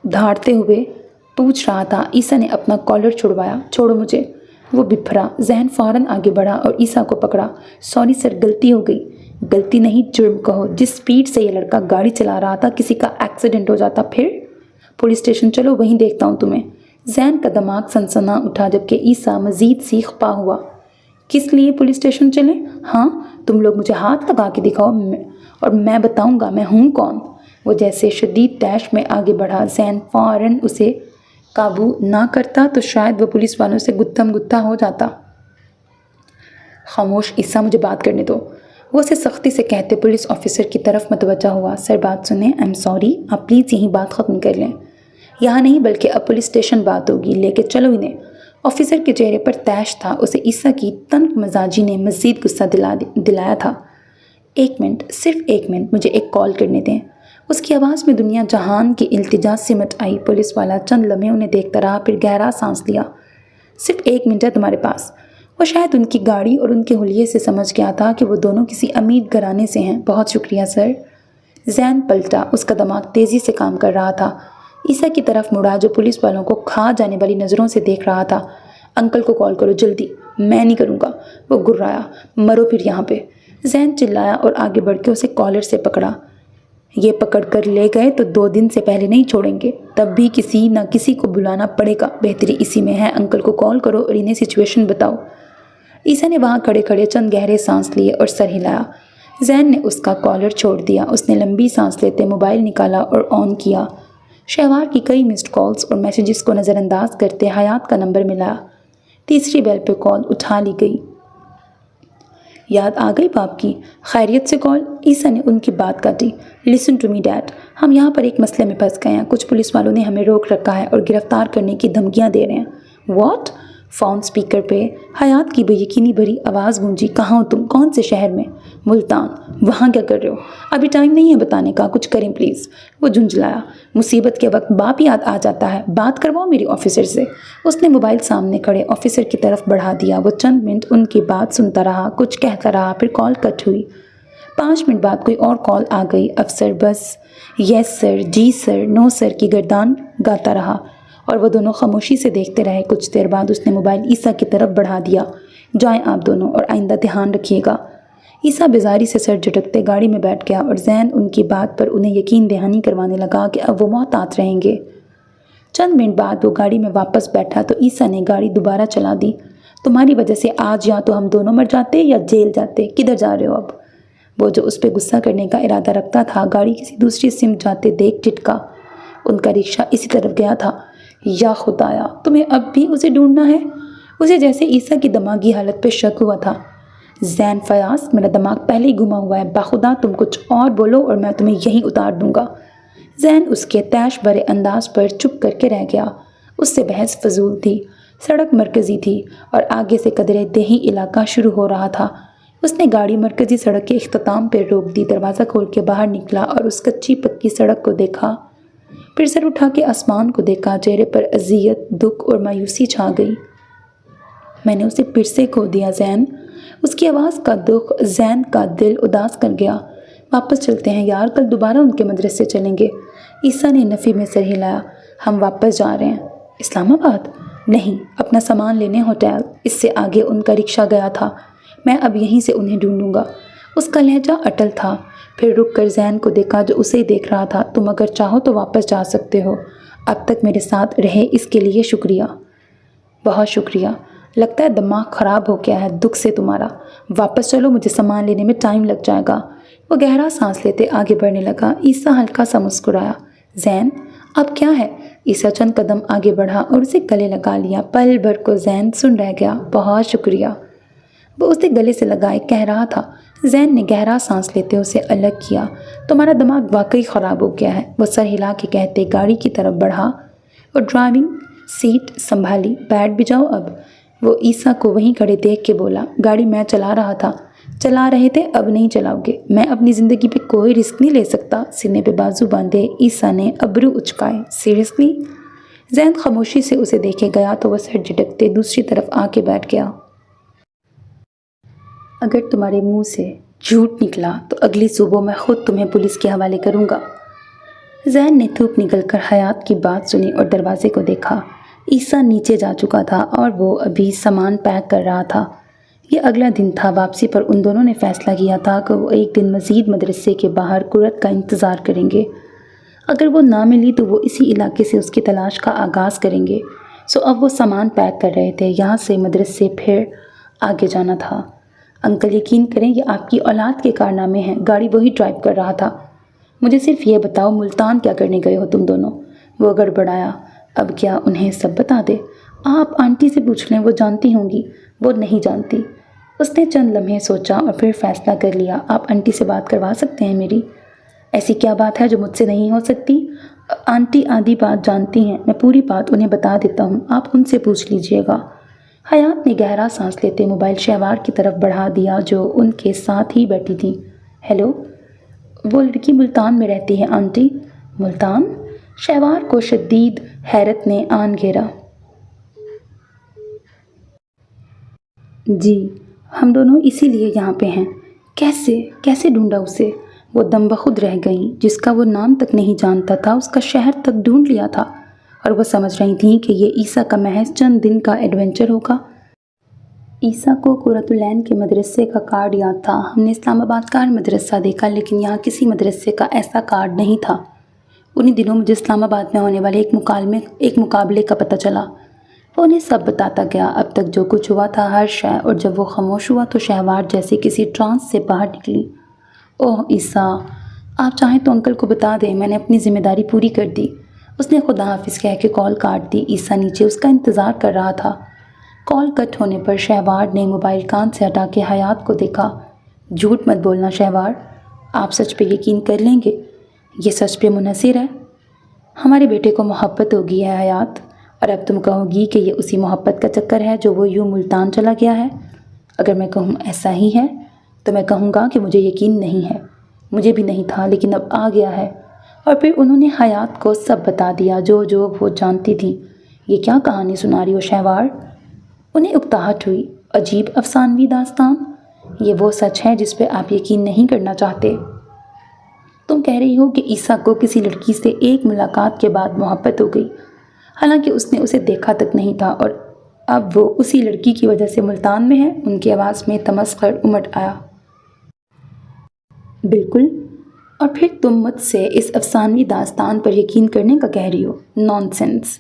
دھاڑتے ہوئے پوچھ رہا تھا۔ عیسیٰ نے اپنا کالر چھڑوایا۔ چھوڑو مجھے! وہ بپھرا۔ زین فوراً آگے بڑھا اور عیسیٰ کو پکڑا۔ سوری سر، غلطی ہو گئی۔ غلطی نہیں، جرم کہو۔ جس سپیڈ سے یہ لڑکا گاڑی چلا رہا تھا کسی کا ایکسیڈنٹ ہو جاتا۔ پھر پولیس اسٹیشن چلو، وہیں دیکھتا ہوں تمہیں۔ زین کا دماغ سنسنا اٹھا جبکہ عیسیٰ مزید سیخ پا ہوا۔ کس لیے پولیس اسٹیشن چلیں؟ ہاں، تم لوگ مجھے ہاتھ لگا کے دکھاؤ اور میں بتاؤں گا میں ہوں کون۔ وہ جیسے شدید ڈیش میں آگے بڑھا۔ زین فوراً اسے قابو نہ کرتا تو شاید وہ پولیس والوں سے گتھم گتھا ہو جاتا۔ خاموش عیسیٰ، مجھے بات کرنے دو، وہ اسے سختی سے کہتے پولیس آفیسر کی طرف متوجہ ہوا۔ سر بات سنیں، آئی ایم سوری، آپ پلیز یہیں بات ختم کر لیں۔ یہاں نہیں بلکہ اب پولیس اسٹیشن بات ہوگی، لے کے چلو انہیں۔ آفیسر کے چہرے پر طیش تھا۔ اسے عیسیٰ کی تنگ مزاجی نے مزید غصہ دلایا تھا۔ ایک منٹ، صرف ایک منٹ، مجھے ایک کال کرنے دیں۔ اس کی آواز میں دنیا جہان کی التجا سمٹ آئی۔ پولیس والا چند لمحے انہیں دیکھتا رہا، پھر گہرا سانس لیا۔ صرف ایک منٹ ہے تمہارے پاس۔ وہ شاید ان کی گاڑی اور ان کے حلیے سے سمجھ گیا تھا کہ وہ دونوں کسی امیر گھرانے سے ہیں۔ بہت شکریہ سر۔ زین پلٹا، اس کا دماغ تیزی سے کام کر رہا تھا۔ عیسیٰ کی طرف مڑا جو پولیس والوں کو کھا جانے والی نظروں سے دیکھ رہا تھا۔ انکل کو کال کرو جلدی۔ میں نہیں کروں گا، وہ گرایا۔ مرو پھر یہاں پہ! زین چلایا اور آگے بڑھ کے اسے کالر سے پکڑا۔ یہ پکڑ کر لے گئے تو 2 دن سے پہلے نہیں چھوڑیں گے، تب بھی کسی نہ کسی کو بلانا پڑے گا۔ بہتری اسی میں ہے، انکل کو کال کرو اور انہیں سچویشن بتاؤ۔ عیسیٰ نے وہاں کھڑے کھڑے چند گہرے سانس لیے اور سر ہلایا۔ زین نے اس کا کالر چھوڑ دیا۔ اس نے لمبی سانس لیتے موبائل نکالا اور آن کیا۔ شہوار کی کئی مسڈ کالز اور میسیجز کو نظر انداز کرتے حیات کا نمبر ملا۔ تیسری بیل پہ کال اٹھا لی گئی۔ یاد آ گئی باپ کی؟ خیریت سے کال؟ عیسیٰ نے ان کی بات کاٹی۔ لسن ٹو می ڈیڈ، ہم یہاں پر ایک مسئلے میں پھنس گئے ہیں۔ کچھ پولیس والوں نے ہمیں روک رکھا ہے اور گرفتار کرنے کی دھمکیاں دے رہے ہیں۔ واٹ؟ فون سپیکر پہ حیات کی بے یقینی بھری آواز گونجی۔ کہاں ہو تم؟ کون سے شہر میں؟ ملتان۔ وہاں کیا کر رہے ہو؟ ابھی ٹائم نہیں ہے بتانے کا، کچھ کریں پلیز۔ وہ جھنجھلایا۔ مصیبت کے وقت باپ یاد آ جاتا ہے، بات کرواؤ میری آفیسر سے۔ اس نے موبائل سامنے کھڑے آفیسر کی طرف بڑھا دیا۔ وہ چند منٹ ان کی بات سنتا رہا، کچھ کہتا رہا، پھر کال کٹ ہوئی۔ 5 منٹ بعد کوئی اور کال آ گئی۔ افسر بس یس سر، جی سر، نو سر کی گردان گاتا رہا اور وہ دونوں خاموشی سے دیکھتے رہے۔ کچھ دیر بعد اس نے موبائل عیسیٰ کی طرف بڑھا دیا۔ جائیں آپ دونوں اور آئندہ دھیان رکھیے گا۔ عیسیٰ بیزاری سے سر جھٹکتے گاڑی میں بیٹھ گیا اور زین ان کی بات پر انہیں یقین دہانی کروانے لگا کہ اب وہ محتاط رہیں گے۔ چند منٹ بعد وہ گاڑی میں واپس بیٹھا تو عیسیٰ نے گاڑی دوبارہ چلا دی۔ تمہاری وجہ سے آج یا تو ہم دونوں مر جاتے یا جیل جاتے۔ کدھر جا رہے ہو اب؟ وہ جو اس پہ غصہ کرنے کا ارادہ رکھتا تھا گاڑی کسی دوسری سمت جاتے دیکھ جھٹکا۔ ان کا رکشہ اسی طرف گیا تھا۔ یا خدایا، تمہیں اب بھی اسے ڈھونڈنا ہے؟ اسے جیسے عیسیٰ کی دماغی حالت پہ شک ہوا تھا۔ زین فیاض، میرا دماغ پہلے ہی گھما ہوا ہے، بخدا تم کچھ اور بولو اور میں تمہیں یہیں اتار دوں گا۔ زین اس کے طیش بھرے انداز پر چپ کر کے رہ گیا۔ اس سے بحث فضول تھی۔ سڑک مرکزی تھی اور آگے سے قدرے دیہی علاقہ شروع ہو رہا تھا۔ اس نے گاڑی مرکزی سڑک کے اختتام پہ روک دی، دروازہ کھول کے باہر نکلا اور اس کچی پکی سڑک کو دیکھا، پھر سر اٹھا کے آسمان کو دیکھا۔ چہرے پر اذیت، دکھ اور مایوسی چھا گئی۔ میں نے اسے پھر سے کھو دیا زین۔ اس کی آواز کا دکھ زین کا دل اداس کر گیا۔ واپس چلتے ہیں یار، کل دوبارہ ان کے مدرسے چلیں گے۔ عیسیٰ نے نفی میں سر ہلایا۔ ہم واپس جا رہے ہیں۔ اسلام آباد؟ نہیں، اپنا سامان لینے ہوٹل۔ اس سے آگے ان کا رکشہ گیا تھا۔ میں اب یہیں سے انہیں ڈھونڈوں گا۔ اس کا لہجہ اٹل تھا۔ پھر رک کر زین کو دیکھا جو اسے دیکھ رہا تھا۔ تم اگر چاہو تو واپس جا سکتے ہو۔ اب تک میرے ساتھ رہے اس کے لیے شکریہ۔ بہت شکریہ۔ لگتا ہے دماغ خراب ہو گیا ہے دکھ سے تمہارا۔ واپس چلو، مجھے سامان لینے میں ٹائم لگ جائے گا۔ وہ گہرا سانس لیتے آگے بڑھنے لگا۔ عیسیٰ ہلکا سا مسکرایا۔ زین، اب کیا ہے؟ عیسیٰ چند قدم آگے بڑھا اور اسے گلے لگا لیا۔ پل بھر کو زین سن رہ گیا۔ بہت شکریہ۔ وہ اسے گلے سے لگائے کہہ رہا تھا۔ زین نے گہرا سانس لیتے اسے الگ کیا۔ تمہارا دماغ واقعی خراب ہو گیا ہے، وہ سر ہلا کے کہتے گاڑی کی طرف بڑھا اور ڈرائیونگ سیٹ سنبھالی۔ بیٹھ بھی جاؤ اب، وہ عیسیٰ کو وہیں کھڑے دیکھ کے بولا۔ گاڑی میں چلا رہا تھا۔ چلا رہے تھے، اب نہیں چلاؤ گے؟ میں اپنی زندگی پہ کوئی رسک نہیں لے سکتا۔ سینے پہ بازو باندھے عیسیٰ نے ابرو اچکائے۔ سیریسلی؟ زین خاموشی سے اسے دیکھے گیا تو وہ سر جھٹکتے دوسری طرف آ کے بیٹھ گیا۔ اگر تمہارے منہ سے جھوٹ نکلا تو اگلی صبح میں خود تمہیں پولیس کے حوالے کروں گا۔ زین نے تھوک نکل کر حیات کی بات سنی اور دروازے کو دیکھا۔ عیسیٰ نیچے جا چکا تھا اور وہ ابھی سامان پیک کر رہا تھا۔ یہ اگلا دن تھا۔ واپسی پر ان دونوں نے فیصلہ کیا تھا کہ وہ ایک دن مزید مدرسے کے باہر قرت کا انتظار کریں گے۔ اگر وہ نہ ملی تو وہ اسی علاقے سے اس کی تلاش کا آغاز کریں گے۔ اب وہ سامان پیک کر رہے تھے۔ یہاں سے مدرسے پھر آگے جانا تھا۔ انکل یقین کریں یہ آپ کی اولاد کے کارنامے ہیں، گاڑی وہی ڈرائیو کر رہا تھا۔ مجھے صرف یہ بتاؤ ملتان کیا کرنے گئے ہو تم دونوں؟ وہ گڑبڑایا۔ اب کیا انہیں سب بتا دے؟ آپ آنٹی سے پوچھ لیں، وہ جانتی ہوں گی۔ وہ نہیں جانتی۔ اس نے چند لمحے سوچا اور پھر فیصلہ کر لیا۔ آپ آنٹی سے بات کروا سکتے ہیں میری؟ ایسی کیا بات ہے جو مجھ سے نہیں ہو سکتی؟ آنٹی آدھی بات جانتی ہیں، میں پوری بات انہیں بتا دیتا ہوں، آپ ان سے پوچھ لیجئے گا۔ حیات نے گہرا سانس لیتے موبائل شہوار کی طرف بڑھا دیا جو ان کے ساتھ ہی بیٹھی تھی۔ ہیلو، وہ لڑکی ملتان میں رہتی ہے آنٹی۔ ملتان؟ شہوار کو شدید حیرت نے آن گھیرا۔ جی، ہم دونوں اسی لیے یہاں پہ ہیں۔ کیسے ڈھونڈا اسے؟ وہ دم بخود رہ گئیں۔ جس کا وہ نام تک نہیں جانتا تھا اس کا شہر تک ڈھونڈ لیا تھا، اور وہ سمجھ رہی تھیں کہ یہ عیسیٰ کا محض چند دن کا ایڈونچر ہوگا۔ عیسیٰ کو قرۃ العین کے مدرسے کا کارڈ یاد تھا۔ ہم نے اسلام آباد کا مدرسہ دیکھا لیکن یہاں کسی مدرسے کا ایسا کارڈ نہیں تھا۔ انہی دنوں مجھے اسلام آباد میں ہونے والے ایک مقابلے کا پتہ چلا۔ وہ انہیں سب بتاتا گیا، اب تک جو کچھ ہوا تھا ہر شے، اور جب وہ خاموش ہوا تو شہوار جیسے کسی ٹرانس سے باہر نکلی۔ اوہ عیسیٰ، آپ چاہیں تو انکل کو بتا دیں، میں نے اپنی ذمہ داری پوری کر دی۔ اس نے خدا حافظ کہہ کے کال کاٹ دی۔ عیسیٰ نیچے اس کا انتظار کر رہا تھا۔ کال کٹ ہونے پر شہوار نے موبائل کان سے ہٹا کے حیات کو دیکھا۔ جھوٹ مت بولنا شہوار، آپ سچ پہ یقین کر لیں گے؟ یہ سچ پہ منحصر ہے؟ ہمارے بیٹے کو محبت ہو گئی ہے حیات، اور اب تم کہو گی کہ یہ اسی محبت کا چکر ہے جو وہ یوں ملتان چلا گیا ہے؟ اگر میں کہوں ایسا ہی ہے تو میں کہوں گا کہ مجھے یقین نہیں ہے۔ مجھے بھی نہیں تھا لیکن اب آ گیا ہے۔ اور پھر انہوں نے حیات کو سب بتا دیا جو وہ جانتی تھی۔ یہ کیا کہانی سنا رہی ہو شہوار؟ انہیں اکتاہٹ ہوئی۔ عجیب افسانوی داستان؟ یہ وہ سچ ہے جس پہ آپ یقین نہیں کرنا چاہتے؟ تم کہہ رہی ہو کہ عیسیٰ کو کسی لڑکی سے ایک ملاقات کے بعد محبت ہو گئی، حالانکہ اس نے اسے دیکھا تک نہیں تھا، اور اب وہ اسی لڑکی کی وجہ سے ملتان میں ہے؟ ان کی آواز میں تمسخر امٹ آیا۔ بالکل، اور پھر تم مجھ سے اس افسانوی داستان پر یقین کرنے کا کہہ رہی ہو؟ نان سینس۔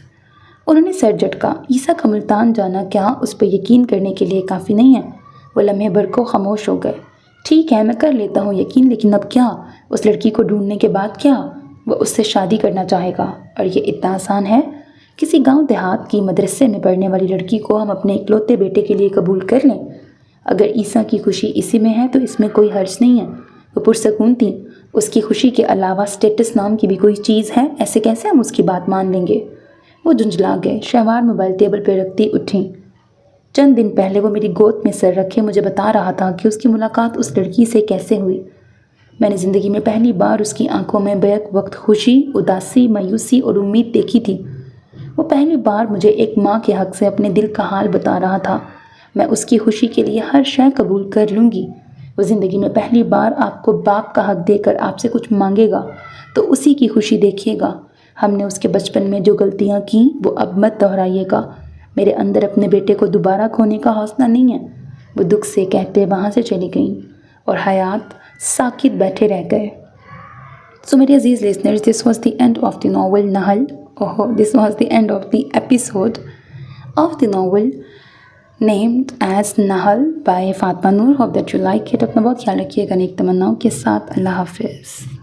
انہوں نے سر جھٹکا۔ عیسیٰ کا ملتان جانا کیا اس پر یقین کرنے کے لیے کافی نہیں ہے؟ وہ لمحے بھر کو خاموش ہو گئے۔ ٹھیک ہے، میں کر لیتا ہوں یقین، لیکن اب کیا؟ اس لڑکی کو ڈھونڈنے کے بعد کیا؟ وہ اس سے شادی کرنا چاہے گا، اور یہ اتنا آسان ہے؟ کسی گاؤں دیہات کی مدرسے میں پڑھنے والی لڑکی کو ہم اپنے اکلوتے بیٹے کے لیے قبول کر لیں؟ اگر عیسیٰ کی خوشی اسی میں ہے تو اس میں کوئی حرج نہیں ہے۔ وہ پرسکون تھیں۔ اس کی خوشی کے علاوہ اسٹیٹس نام کی بھی کوئی چیز ہے؟ ایسے کیسے ہم اس کی بات مان لیں گے؟ وہ جھنجھلا گئے۔ شہوار موبائل ٹیبل پہ رکھتی اٹھیں۔ چند دن پہلے وہ میری گود میں سر رکھے مجھے بتا رہا تھا کہ اس کی ملاقات اس لڑکی سے کیسے ہوئی۔ میں نے زندگی میں پہلی بار اس کی آنکھوں میں بیک وقت خوشی، اداسی، مایوسی اور امید دیکھی تھی۔ وہ پہلی بار مجھے ایک ماں کے حق سے اپنے دل کا حال بتا رہا تھا۔ میں اس کی خوشی کے لیے ہر شے قبول کر لوں گی۔ وہ زندگی میں پہلی بار آپ کو باپ کا حق دے کر آپ سے کچھ مانگے گا تو اسی کی خوشی دیکھیے گا۔ ہم نے اس کے بچپن میں جو غلطیاں کیں وہ اب مت دہرائیے گا۔ میرے اندر اپنے بیٹے کو دوبارہ کھونے کا حوصلہ نہیں ہے۔ وہ دکھ سے کہتے وہاں سے چلی گئیں اور حیات ساکت بیٹھے رہ گئے۔ So میرے عزیز listeners, this was the end of the novel Nahl. This was the end of the episode of the novel named as Nahl by Fatima Noor. Hope that you like it. اپنا بہت خیال رکھیے گا نیک تمناؤں کے ساتھ. اللہ حافظ.